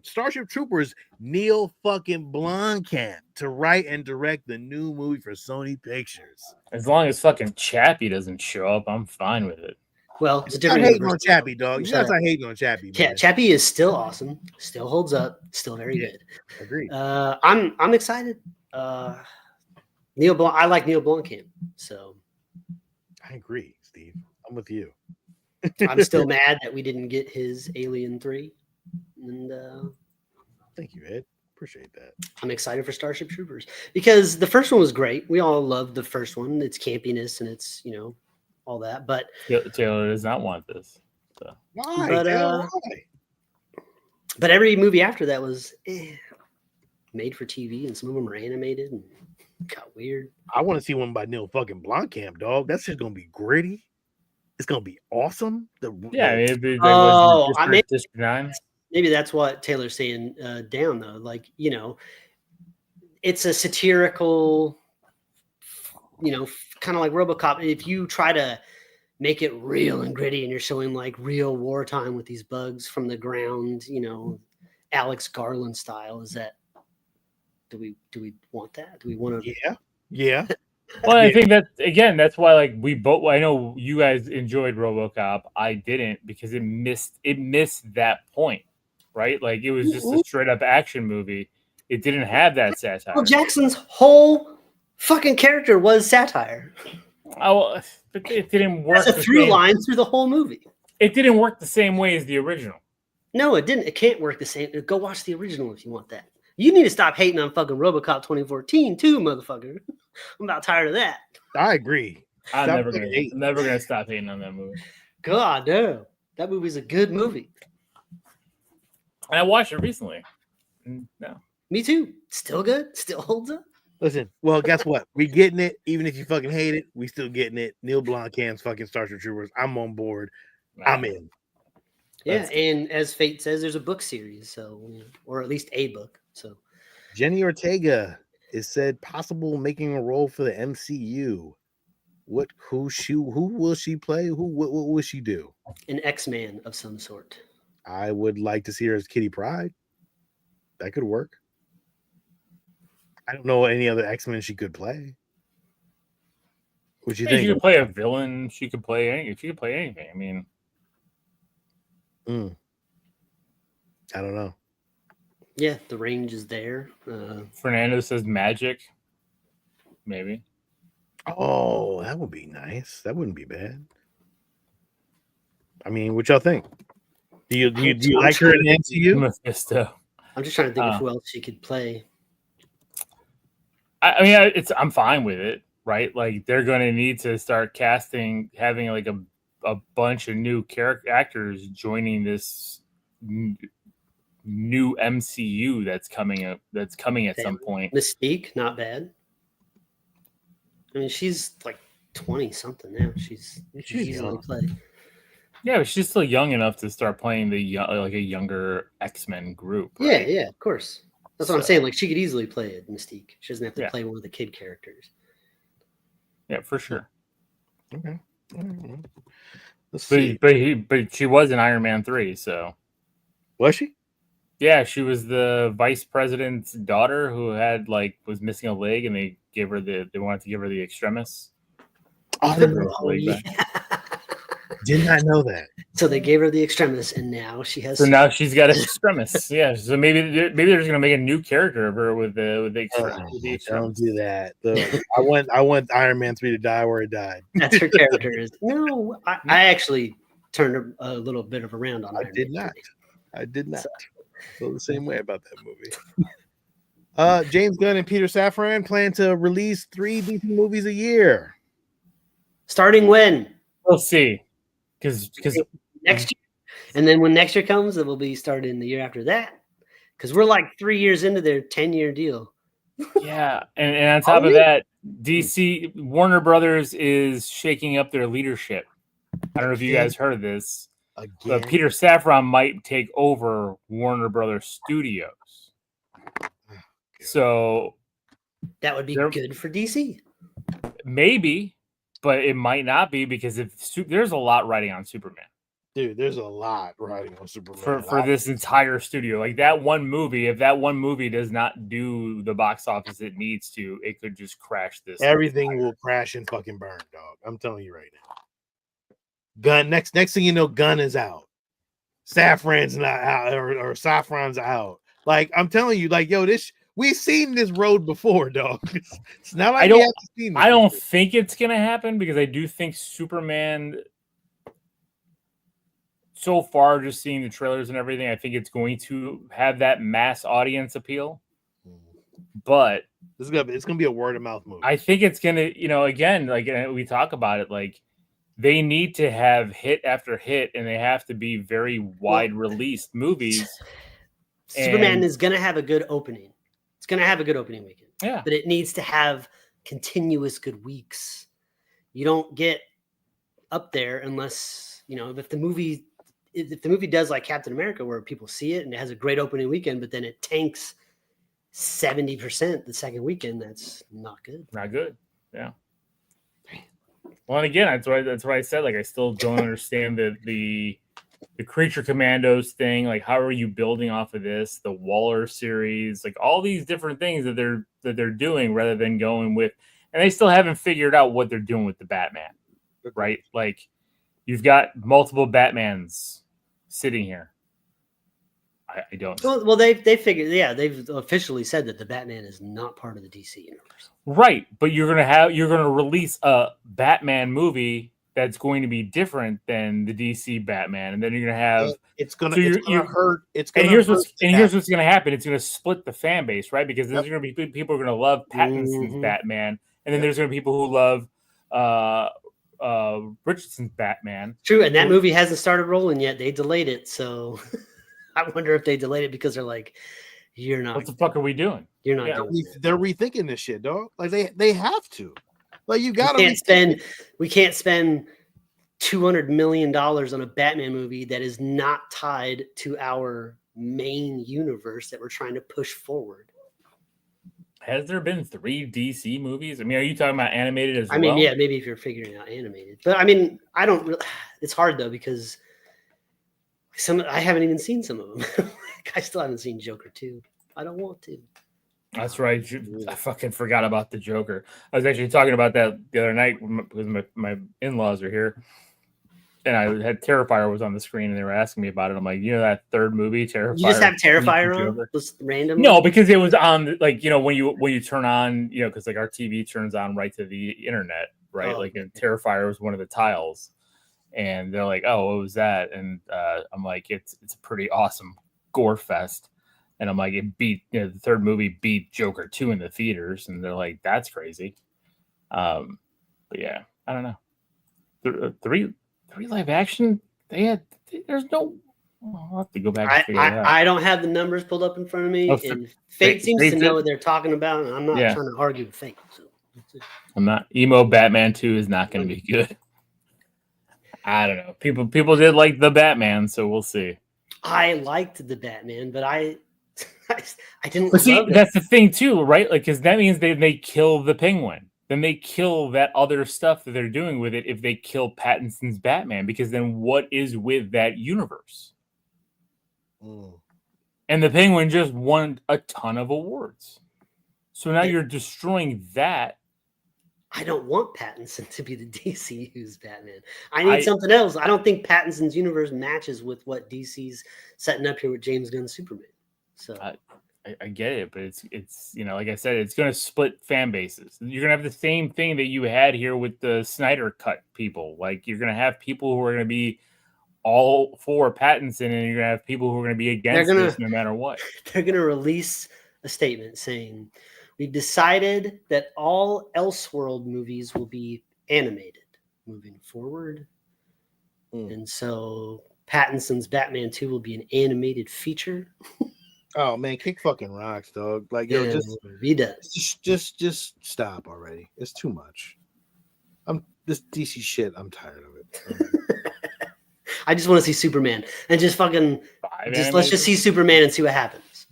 Starship Troopers Neil fucking Blomkamp to write and direct the new movie for Sony Pictures. As long as fucking Chappie doesn't show up, I'm fine with it. Well, it's a I'm different hating on Chappie, dog. You You gotta hating on Chappie. Man. Chappie is still awesome, still holds up, still very good. Agreed. I'm excited. Neil Blom, I like Neil Blomkamp, so I agree, Steve. I'm with you. I'm still mad that we didn't get his Alien 3. And thank you, Ed. Appreciate that. I'm excited for Starship Troopers because the first one was great. We all loved the first one. It's campiness and it's, all that. But Taylor does not want this. So. Why? Why? But every movie after that was made for TV, and some of them were animated and got weird. I want to see one by Neil fucking Blomkamp, dog. That shit's gonna be gritty. It's gonna be awesome. Maybe District 9. Maybe that's what Taylor's saying down though. Like, it's a satirical, kind of like RoboCop. If you try to make it real and gritty and you're showing like real wartime with these bugs from the ground, Alex Garland style, do we want that? Do we want to? Yeah. Well, I think that's why like we both. I know you guys enjoyed RoboCop. I didn't because it missed that point, right? Like it was just a straight up action movie. It didn't have that satire. Well, Jackson's whole fucking character was satire. Oh, but it didn't work. That's a through line through the whole movie. It didn't work the same way as the original. No, it didn't. It can't work the same. Go watch the original if you want that. You need to stop hating on fucking RoboCop 2014 too, motherfucker. I'm about tired of that. I agree. I'm never gonna stop hating on that movie. God damn, that movie's a good movie. And I watched it recently. No, me too. Still good. Still holds up. Listen, well, guess what? We getting it. Even if you fucking hate it, we still getting it. Neil Blomkamp's fucking Starship Troopers. I'm on board. I'm in. Yeah, and as Fate says, there's a book series, or at least a book. So, Jenny Ortega is said possible making a role for the MCU. Who will she play? What will she do? An X-Man of some sort. I would like to see her as Kitty Pryde. That could work. I don't know any other X-Men she could play. What you think? She could play a villain. She could play anything. She could play anything. I mean, I don't know. Yeah, the range is there. Fernando says magic. Maybe. Oh, that would be nice. That wouldn't be bad. I mean, what y'all think? Do you I'm like her in trying the MCU? Mephisto. I'm just trying to think of who else she could play. I mean, I'm fine with it, right? Like they're going to need to start having like a bunch of new actors joining this new MCU that's coming up. That's coming at some point. Mystique, not bad. I mean, she's like 20 something now. She's easily play. Yeah, but she's still young enough to start playing like a younger X-Men group. Right? Yeah, of course. That's what I'm saying. Like she could easily play a Mystique. She doesn't have to play one of the kid characters. Yeah, for sure. Okay. Let's see. But she was in Iron Man 3, so Was she? Yeah, she was the vice president's daughter who was missing a leg, and they wanted to give her the extremis. Did not know that. So they gave her the extremis, and now she has. So now she's got an extremis. Yeah. So maybe they're just gonna make a new character of her with the extremis. Don't do that. I want Iron Man 3 to die where it died. That's her character. No, I actually turned a little bit of around on Iron Man 3. I did not. Feel the same way about that movie. James Gunn and Peter Safran plan to release 3 DC movies a year. Starting when? We'll see. Because next year, and then when next year comes, it will be starting the year after that. Because we're like 3 years into their 10-year deal. Yeah, and on top of that, DC Warner Brothers is shaking up their leadership. I don't know if you guys heard of this. But Peter Safran might take over Warner Brothers Studios. So that would be good for DC. Maybe, but it might not be because there's a lot riding on Superman. Dude, there's a lot riding on Superman for this entire studio. Like that one movie, if that one movie does not do the box office it needs to, it could just crash this. Everything will crash and fucking burn, dog. I'm telling you right now. Gun next thing you know, Gun is out. Safran's not out, or Safran's out. Like I'm telling you, like yo, we've seen this road before, dog. It's not like I don't think it's gonna happen because I do think Superman. So far, just seeing the trailers and everything, I think it's going to have that mass audience appeal. But it's gonna be a word of mouth movie. I think it's gonna, again, like we talk about it, like. They need to have hit after hit, and they have to be very wide released movies. Superman is going to have a good opening. It's going to have a good opening weekend. Yeah. But it needs to have continuous good weeks. You don't get up there unless, if the movie does like Captain America, where people see it and it has a great opening weekend, but then it tanks 70% the second weekend, that's not good. Not good. Yeah. Well, and again, that's why I said, like, I still don't understand the Creature Commandos thing. Like, how are you building off of this? The Waller series, like all these different things that they're doing rather than going with, and they still haven't figured out what they're doing with the Batman, right? Like, you've got multiple Batmans sitting here. I don't. Well, they figured, they've officially said that the Batman is not part of the DC universe. Right, but you're gonna release a Batman movie that's going to be different than the DC Batman, and then you're gonna have it's gonna hurt. Here's what's gonna happen. It's gonna split the fan base, right? Because there's gonna be people who are gonna love Pattinson's Batman, and then there's gonna be people who love Richardson's Batman. True, and that movie hasn't started rolling yet. They delayed it, so. I wonder if they delayed it because they're like, "You're not. What the fuck are we doing? You're not doing it." They're rethinking this shit, dog. Like they have to. Like you got to. We can't spend $200 million on a Batman movie that is not tied to our main universe that we're trying to push forward. Has there been 3 DC movies? I mean, are you talking about animated as well? I mean, yeah, maybe if you're figuring out animated, but I mean, I don't really. It's hard though because. I haven't even seen some of them. I still haven't seen Joker 2. I don't want to. That's right. I fucking forgot about the Joker. I was actually talking about that the other night because my in-laws are here. And I had Terrifier was on the screen and they were asking me about it. I'm like, that third movie, Terrifier. You just have Terrifier on? Just randomly? No, because it was on when you turn on, because like our TV turns on right to the internet, right? Terrifier was one of the tiles. and they're like, "Oh, what was that?" And I'm like, "It's a pretty awesome gore fest." And I'm like, "It beat the third movie beat Joker 2 in the theaters," and they're like, "That's crazy." But yeah, I don't know. Three live action. There's no. I'll have to go back and figure it out. I don't have the numbers pulled up in front of me, and Fate seems to know what they're talking about, and I'm not trying to argue with Fate. So I'm not. Emo Batman 2 is not going to be good. I don't know. People did like the Batman, so we'll see. I liked the Batman, but I didn't. But see, love it. that's the thing too, right? Like, because that means they kill the Penguin. Then they kill that other stuff that they're doing with it if they kill Pattinson's Batman, because then what is with that universe? And the Penguin just won a ton of awards. So now you're destroying that. I don't want Pattinson to be the DCU's Batman. I need something else. I don't think Pattinson's universe matches with what DC's setting up here with James Gunn's Superman. So I get it, but it's like I said, it's going to split fan bases. You're going to have the same thing that you had here with the Snyder Cut people. Like, you're going to have people who are going to be all for Pattinson, and you're going to have people who are going to be against this no matter what. They're going to release a statement saying, "We've decided that all Elseworld movies will be animated moving forward. And so Pattinson's Batman 2 will be an animated feature." Oh man, kick fucking rocks, dog. Like, yo, he does. Just stop already. It's too much. This DC shit, I'm tired of it. I just want to see Superman and just fucking let's just see Superman and see what happens.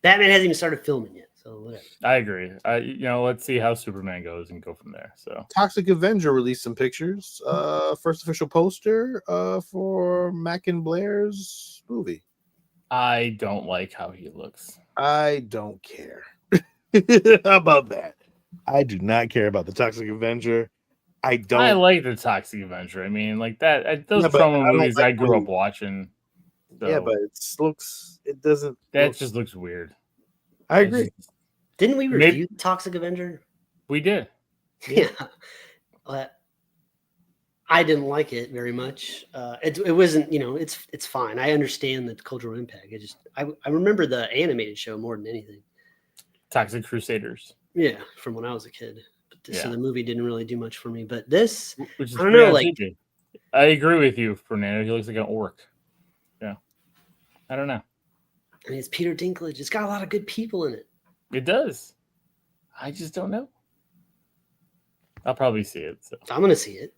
Batman hasn't even started filming yet, so whatever. I agree. Let's see how Superman goes and go from there. So Toxic Avenger released some pictures. First official poster for Mac and Blair's movie. I don't like how he looks. I don't care. How about that? I do not care about the Toxic Avenger. I like the Toxic Avenger. I mean, like that. Those promo movies I grew up watching. So yeah, but it doesn't. That just looks weird. I agree. Didn't we review Toxic Avenger? We did. Yeah. I didn't like it very much. It wasn't, it's fine. I understand the cultural impact. I remember the animated show more than anything. Toxic Crusaders. Yeah, from when I was a kid. So the movie didn't really do much for me. But this, I don't know. I agree with you, Fernando. He looks like an orc. Yeah. I don't know. I mean, it's Peter Dinklage. It's got a lot of good people in it. It does. I just don't know. I'll probably see it. So I'm going to see it.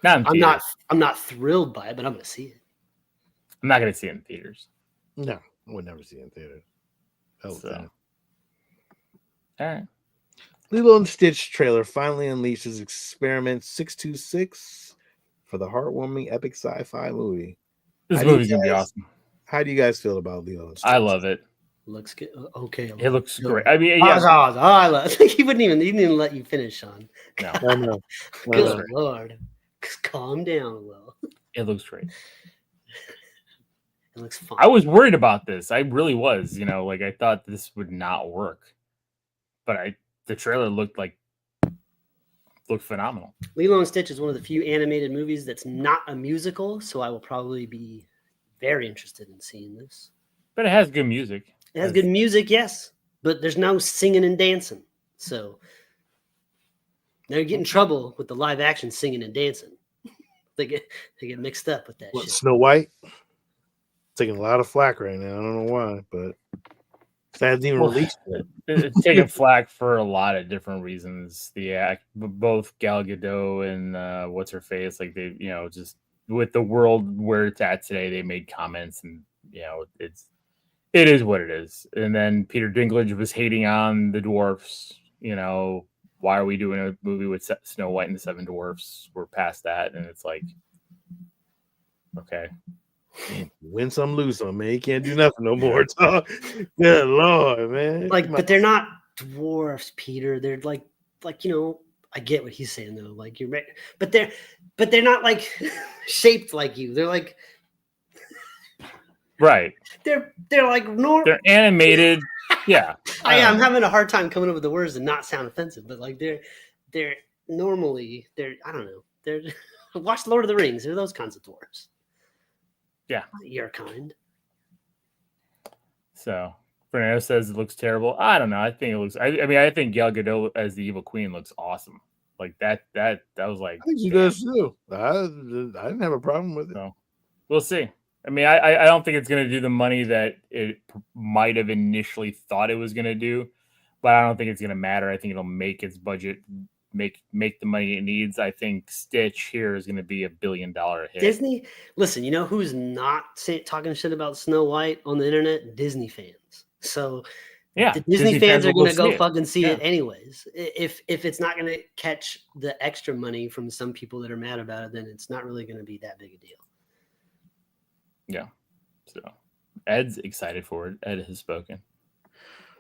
I'm not thrilled by it, but I'm going to see it. I'm not going to see it in theaters. No, I would never see it in theaters. All right. Lilo and Stitch trailer finally unleashes Experiment 626 for the heartwarming epic sci-fi movie. This movie's going to be awesome. How do you guys feel about Lilo and Stitch? I love it. Looks good. Okay. It looks great. I mean, I love it. He didn't even let you finish, Sean. No. Good Lord. Calm down a little. It looks great. It looks fun. I was worried about this. I really was. I thought this would not work. But the trailer looked phenomenal. Lilo and Stitch is one of the few animated movies that's not a musical, so I will probably be very interested in seeing this. But it has good music. It has good music, yes, but there's no singing and dancing. So they're getting in trouble with the live action singing and dancing. They get mixed up with that shit. Snow White? Taking a lot of flack right now. I don't know why, but it hasn't even released it. It's taking flack for a lot of different reasons. Both Gal Gadot and what's her face, like they, just with the world where it's at today, they made comments, and it is what it is. And then Peter Dinklage was hating on the dwarfs. Why are we doing a movie with Snow White and the Seven Dwarfs? We're past that, and it's like, okay. Win some, lose some, man. You can't do nothing no more. Good Lord, man. But they're not dwarfs, Peter. They're like I get what he's saying though. Like you're right, but they're not like shaped like you. They're like right. They're like normal. They're animated. Yeah. I'm having a hard time coming up with the words and not sound offensive, but like they're normally I don't know. They're Watch Lord of the Rings. They're those kinds of dwarves. Yeah. Not your kind. So Fernando says it looks terrible. I don't know. I think it looks. I mean, I think Gal Gadot as the Evil Queen looks awesome. Like that was like. I think she does too. I didn't have a problem with it. So we'll see. I mean, I don't think it's going to do the money that it might have initially thought it was going to do, but I don't think it's going to matter. I think it'll make its budget make the money it needs. I think Stitch here is going to be $1 billion hit. Disney, listen, you know who's not talking shit about Snow White on the internet? Disney fans. So yeah, the Disney fans are going to go fucking see Yeah. it anyways. If it's not going to catch the extra money from some people that are mad about it, then it's not really going to be that big a deal. Yeah. So Ed's excited for it. Ed has spoken.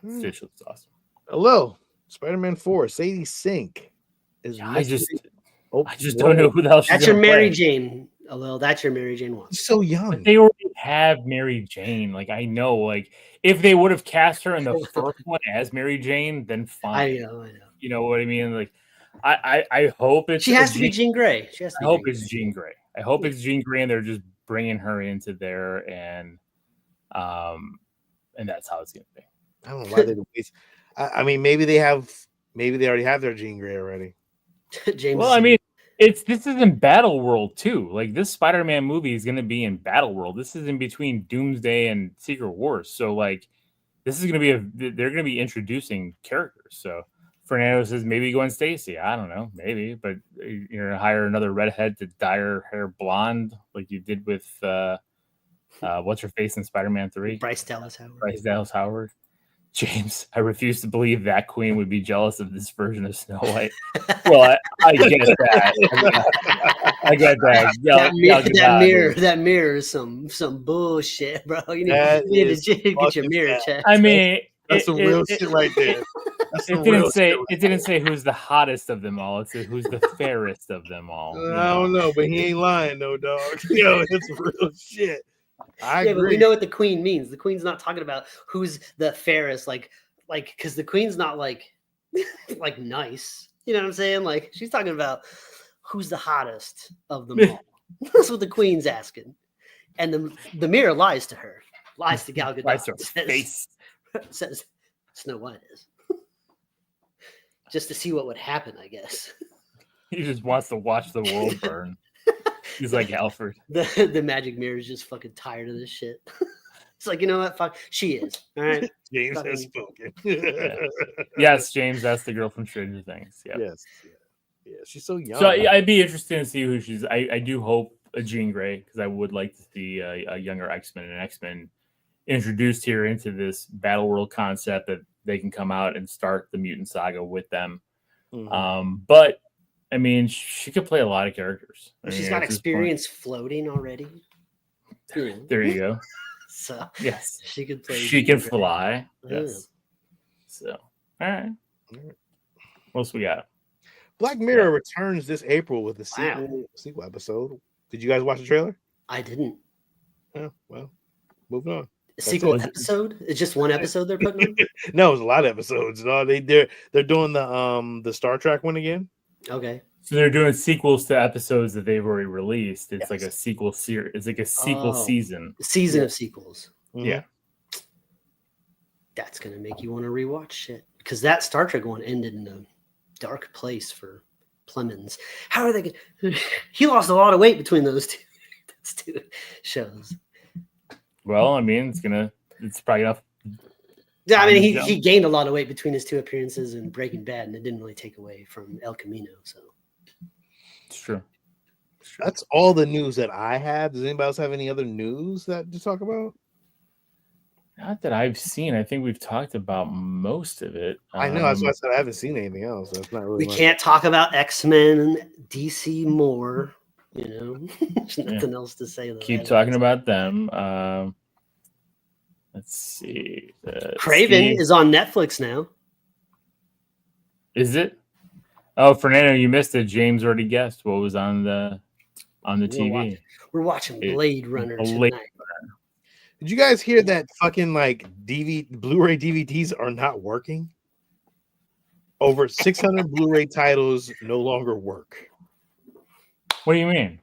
Stitch looks awesome. Hello, Spider-Man 4. Sadie Sink is. Yeah, I just whoa. don't know who the hell she's That's your gonna Mary play. Jane. Although that's your Mary Jane Watson. She's so young. But they already have Mary Jane. Like I know, like if they would have cast her in the first one as Mary Jane, then fine. I know. You know what I mean? Like I hope it's She has to be Jean Grey. She has to I be hope Jean it's Jean Grey. I hope it's Jean Grey, and they're just bringing her into there, and that's how it's gonna be. I don't know why they don't. I mean, maybe they already have their Jean Grey already. James. Well, I mean, this is in Battle World too. Like this Spider-Man movie is gonna be in Battle World. This is in between Doomsday and Secret Wars. So like, this is gonna be they're gonna be introducing characters. So Fernando says maybe Gwen Stacy. I don't know, maybe, but you're gonna hire another redhead to dye her hair blonde like you did with what's her face in Spider-Man 3? Bryce Dallas Howard. Bryce Dallas Howard. James, I refuse to believe that queen would be jealous of this version of Snow White. Well, I get that. I get that. That mirror is some bullshit, bro. You need to get your mirror checked. I mean, that's some real shit right there. It didn't say who's the hottest of them all. It said who's the fairest of them all. I don't know, but he ain't lying, no dog. Yo, it's real shit. I agree. But we know what the queen means. The queen's not talking about who's the fairest, like because the queen's not like nice. You know what I'm saying? Like she's talking about who's the hottest of them all. That's what the queen's asking, and the mirror lies to her, lies to Gal Gadot. Lies to her face. Says Snow White is just to see what would happen, I guess. He just wants to watch the world burn. He's like Alfred. The magic mirror is just fucking tired of this shit. It's like, you know what? Fuck, she is. All right. James Fucking, has spoken. Yeah. Yes, James, that's the girl from Stranger Things. Yeah. Yes. Yeah, she's so young. So I'd be interested to see who she's. I do hope a Jean Grey because I would like to see a younger X-Men and X-Men introduced here into this Battle World concept that they can come out and start the mutant saga with them. Mm-hmm. But I mean, she could play a lot of characters. She's got experience floating already. There you go. So yes, she could play. She can fly. Yeah. Yes. So all right. What else we got? Black Mirror returns this April with a sequel episode. Did you guys watch the trailer? I didn't. Oh, well, moving on. Sequel episode? It's just one episode they're putting on? No, it's a lot of episodes. No, they're doing the Star Trek one again. Okay. So they're doing sequels to episodes that they've already released. It's like a sequel series. It's like a sequel season. Season of sequels. Mm-hmm. Yeah. That's gonna make you want to rewatch shit. Because that Star Trek one ended in a dark place for Clemens. How are they he lost a lot of weight between those two shows. Well, I mean, it's probably enough. Yeah, I mean, he gained a lot of weight between his two appearances in Breaking Bad, and it didn't really take away from El Camino. So it's true. That's all the news that I have. Does anybody else have any other news to talk about? Not that I've seen. I think we've talked about most of it. I know. That's why I said I haven't seen anything else. That's not really. We can't talk about X-Men and DC more. You know, there's nothing else to say. Keep talking about them. Let's see. Craven is on Netflix now. Is it? Oh, Fernando, you missed it. James already guessed what was on the TV. We're watching Blade Runner tonight. Did you guys hear that fucking Blu-ray DVDs are not working? Over 600 Blu-ray titles no longer work. What do you mean?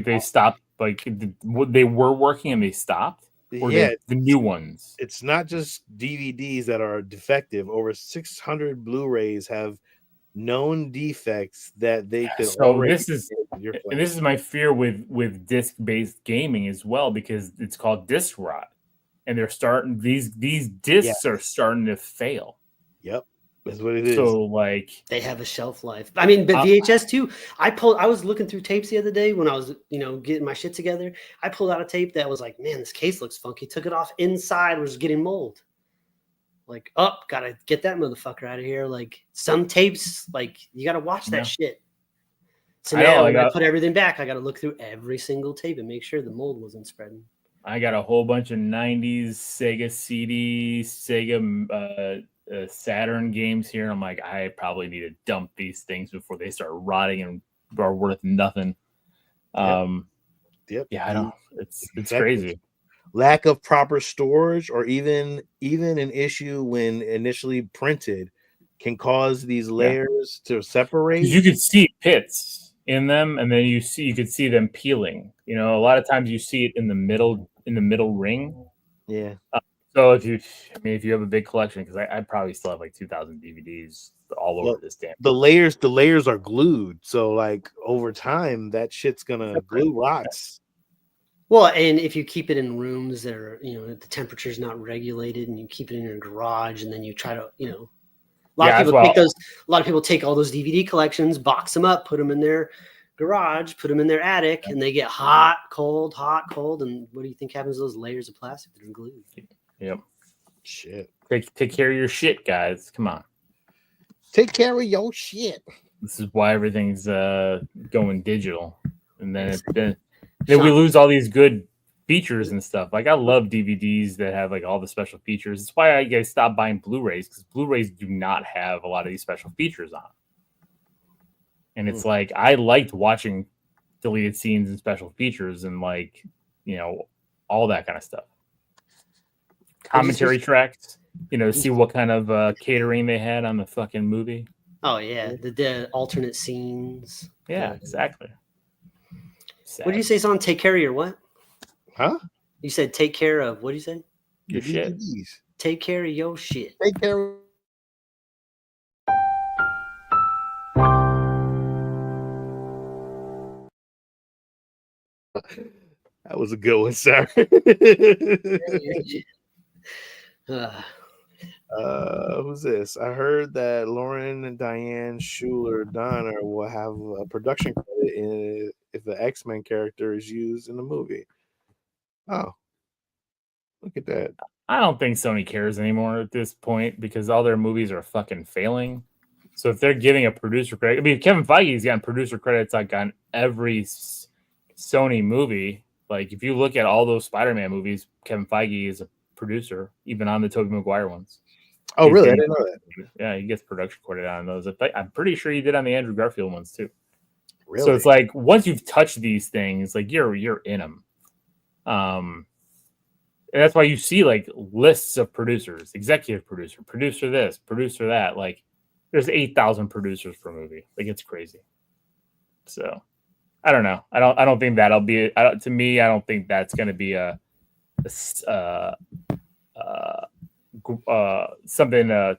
They stopped? Like they were working and they stopped? Or Yeah, the new ones? it's not just DVDs that are defective. Over 600 Blu-rays have known defects that they could So already. this is my fear with disc-based gaming as well, because it's called disc rot, and they're starting these discs are starting to fail. Yep, that's what it is. So like they have a shelf life. I mean, but VHS too. I was looking through tapes the other day when I was, getting my shit together. I pulled out a tape that was like, man, this case looks funky. Took it off. Inside was getting mold. Like, gotta get that motherfucker out of here. Like some tapes, like you gotta watch that shit. So now when I put everything back, I gotta look through every single tape and make sure the mold wasn't spreading. I got a whole bunch of 90s Sega CD, Sega Saturn games here. I'm like, I probably need to dump these things before they start rotting and are worth nothing. Yep. Yeah, I don't. It's crazy. Lack of proper storage, or even an issue when initially printed, can cause these layers to separate. You could see pits in them, and then you could see them peeling. A lot of times you see it in the middle ring. Yeah. So if you have a big collection, because I probably still have like 2,000 DVDs all over this damn. The layers are glued, so like over time that shit's gonna glue rots. Well, and if you keep it in rooms that are, the temperature's not regulated, and you keep it in your garage, and then you try to, a lot of people take all those DVD collections, box them up, put them in their garage, put them in their attic, and they get hot, cold. And what do you think happens to those layers of plastic that are glued? Yep. Shit. Take care of your shit, guys. Come on. Take care of your shit. This is why everything's going digital, and then we lose all these good features and stuff. Like I love DVDs that have like all the special features. That's why I stopped buying Blu-rays, because Blu-rays do not have a lot of these special features on. And it's like I liked watching deleted scenes and special features and like all that kind of stuff. Commentary tracks, see what kind of catering they had on the fucking movie. Oh yeah, the alternate scenes. Yeah, exactly. What did you say, son? Take care of your what? Huh? You said take care of, what do you say? Your shit. Take care of your shit. Take care of. That was a good one, sir. Who's this? I heard that Lauren and Diane Schuler Donner will have a production credit if the X-Men character is used in the movie. Oh, look at that. I don't think Sony cares anymore at this point, because all their movies are fucking failing. So if they're giving a producer credit, I mean, Kevin Feige's gotten producer credits like on every Sony movie. Like if you look at all those Spider-Man movies, Kevin Feige is a producer, even on the Tobey Maguire ones. Oh, really? I didn't know that. Yeah, he gets production credit on those. I'm pretty sure he did on the Andrew Garfield ones too. Really? So it's like once you've touched these things, like you're in them. And that's why you see like lists of producers, executive producer this, producer that. Like there's 8,000 producers per movie. Like it's crazy. So I don't know. I don't think that'll be. To me, I don't think that's going to be something to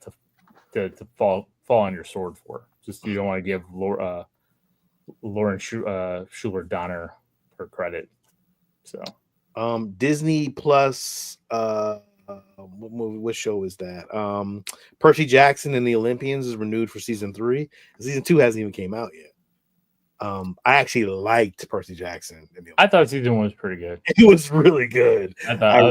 fall on your sword for. Just you don't want to give Lauren Schuler Donner her credit. So Disney Plus. What show is that? Percy Jackson and the Olympians is renewed for season 3. Season 2 hasn't even came out yet. I actually liked Percy Jackson. I thought season 1 was pretty good. It was really good. I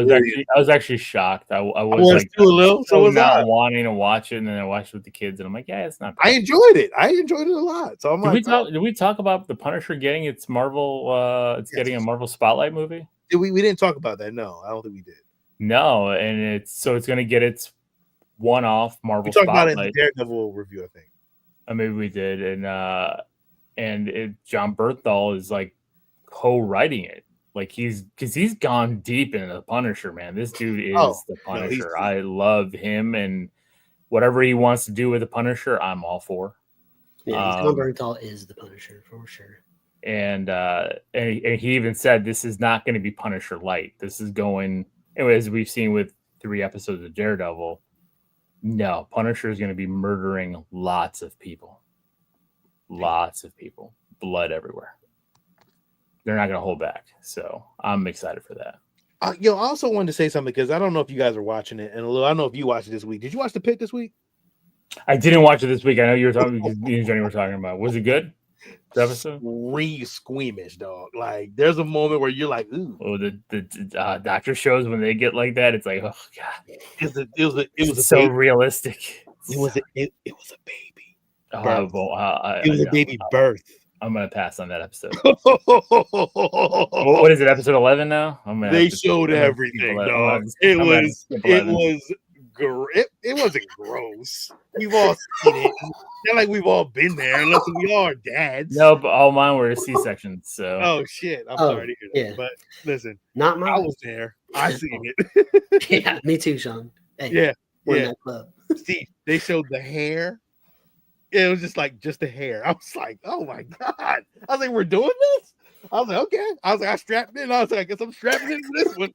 was actually shocked. I was like too little, so was not I. Wanting to watch it, and then I watched it with the kids, and I'm like, yeah, it's not bad. I enjoyed it. I enjoyed it a lot. So I'm did we talk about the Punisher getting its Marvel? Getting a Marvel Spotlight movie. We didn't talk about that. No, I don't think we did. No, and it's going to get its one-off Marvel. We talked Spotlight. about it in the Daredevil review, I think. Maybe we did, and John Bernthal is like co-writing it. Like he's gone deep into the Punisher, man. This dude is the Punisher. No, I love him, and whatever he wants to do with the Punisher, I'm all for. Yeah, John Bernthal is the Punisher for sure. And he even said this is not going to be Punisher light. This is going, as we've seen with 3 episodes of Daredevil. No, Punisher is going to be murdering lots of people. Lots of people. Blood everywhere. They're not going to hold back. So I'm excited for that. I also wanted to say something because I don't know if you guys are watching it, and I don't know if you watched it this week. Did you watch The Pit this week? I didn't watch it this week. I know you were talking because me and Jenny were talking about. Was it good? The episode? Squeamish, dog. Like there's a moment where you're like, ooh. Oh, the doctor shows when they get like that, it's like, oh god, it was so baby. realistic. It was a baby. It was a baby birth. I'm gonna pass on that episode. What is it? Episode 11 now? They showed everything, dog. It wasn't gross. We've all seen it. Not like we've all been there, unless we are dads. No, but all mine were C-sections. So. Oh shit! I'm sorry to hear that. Yeah. But listen, not mine. I was there. I seen it. Yeah, me too, Sean. Hey, yeah, we're in that club. See, they showed the hair. It was just the hair. I was like, oh my god! I was like, we're doing this. I was like, okay. I was like, I strapped in. I was like, I guess I'm strapping in for this one.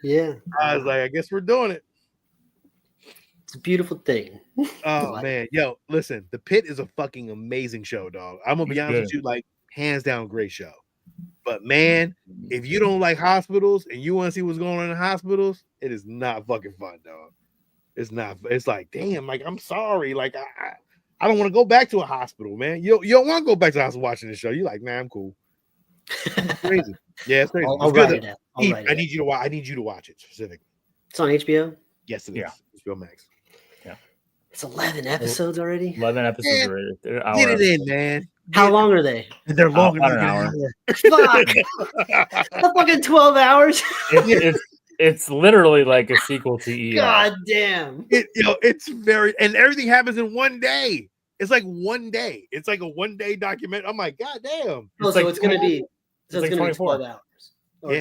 Yeah. I was like, I guess we're doing it. It's a beautiful thing. Oh man, yo, listen, The Pit is a fucking amazing show, dog. I'm gonna be honest with you, like hands down, great show. But man, if you don't like hospitals and you want to see what's going on in hospitals, it is not fucking fun, dog. It's not. It's like, damn, like I'm sorry, like I don't want to go back to a hospital, man. You don't want to go back to the hospital watching this show. You're like, nah, I'm cool. It's crazy. Yeah, it's crazy. I'll write it out. I need you to watch. I need you to watch it specifically. It's on HBO. Yes, it is. HBO Max. Yeah, it's 11 episodes already. 11 episodes already. Get it in, man. How long are they? They're longer than an hour. Fuck. Fucking 12 hours. It's literally like a sequel to ER. God damn. It's very, and everything happens in one day. It's like one day. It's like a 1 day document. I'm like, god damn. It's gonna be 24 12 hours. Or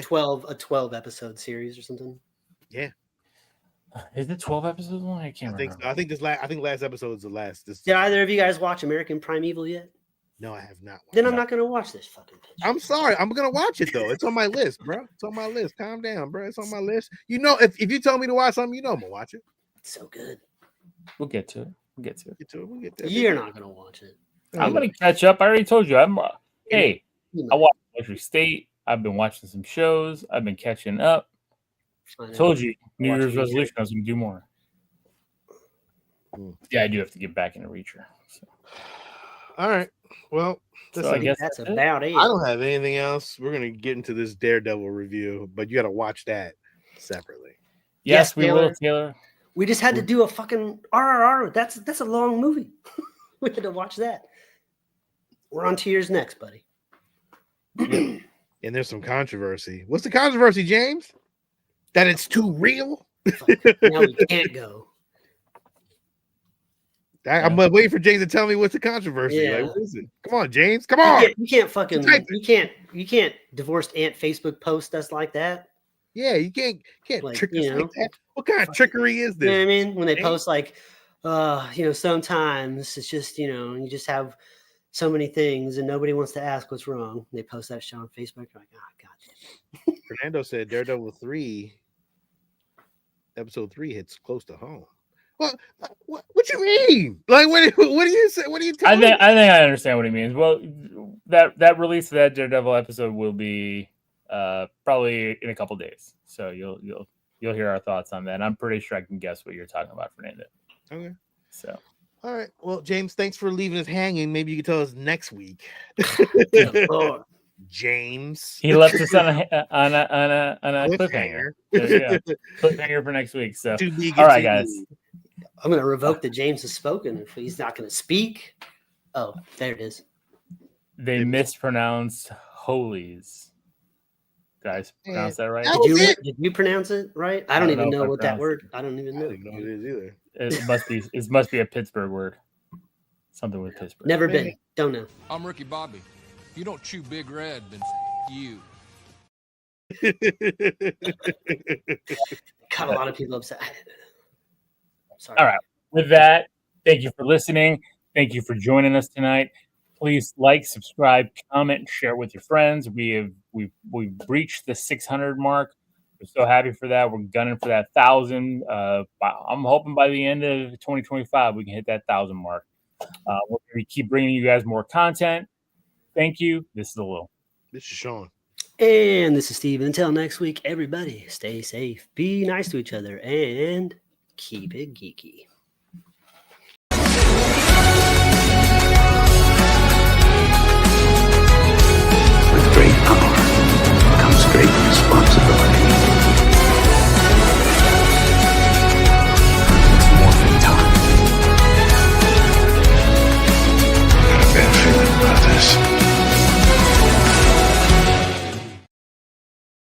12 episode series or something. Yeah. Is it 12 episodes long? I can't remember. So. I think last episode is the last. Did either of you guys watch American Primeval yet? No, I have not. Then I'm not gonna watch this fucking bitch. I'm sorry. I'm gonna watch it though. It's on my list, bro. It's on my list. Calm down, bro. It's on my list. You know, if you tell me to watch something, you know I'm gonna watch it. It's so good. We'll get to it. We'll get to it. You're not gonna watch it. I'm gonna catch up. I already told you. I watched Electric State. I've been watching some shows. I've been catching up. I told you New Year's resolution I was gonna do more. Yeah, I do have to get back into Reacher. So. All right. Well, I guess that's about it. I don't have anything else. We're gonna get into this Daredevil review, but you got to watch that separately. Yes, we will, Taylor. We just had to do a fucking RRR. That's a long movie. We had to watch that. We're on to yours next, buddy. And there's some controversy. What's the controversy, James? That it's too real? Now we can't go. I'm waiting for James to tell me what's the controversy. Yeah. Like, what is it? Come on, James. Come on. You can't divorced aunt Facebook post us like that. Yeah, you can't like, trick us like that. What kind of trickery is this? You know what I mean? When they post like, sometimes it's just, you just have so many things and nobody wants to ask what's wrong. They post that shit on Facebook. You're like, oh, God. Fernando said Daredevil 3, episode 3 hits close to home. What you mean? Like, what do you say? What do you tell me? I think I understand what he means. Well, that release of that Daredevil episode will be probably in a couple days. So you'll hear our thoughts on that. I'm pretty sure I can guess what you're talking about, Fernando. Okay. So. All right. Well, James, thanks for leaving us hanging. Maybe you can tell us next week. James. He left us on a cliffhanger. Cliffhanger for next week. So all right, guys. I'm gonna revoke that James has spoken if he's not gonna speak. Oh, there it is. They mispronounced holies. Did I pronounce that right? Did you pronounce it right? I don't even know what that word. I don't even know. I don't know what it is either. It must be a Pittsburgh word. Something with Pittsburgh. Never been. Don't know. I'm Ricky Bobby. If you don't chew Big Red, then you. Got a lot of people upset. Sorry. All right. With that, thank you for listening. Thank you for joining us tonight. Please like, subscribe, comment, share with your friends. We've reached the 600 mark. We're so happy for that. We're gunning for that 1,000. I'm hoping by the end of 2025 we can hit that 1,000 mark. We're going to keep bringing you guys more content. Thank you. This is Lil. This is Sean. And this is Steve. Until next week, everybody, stay safe, be nice to each other, and keep it geeky.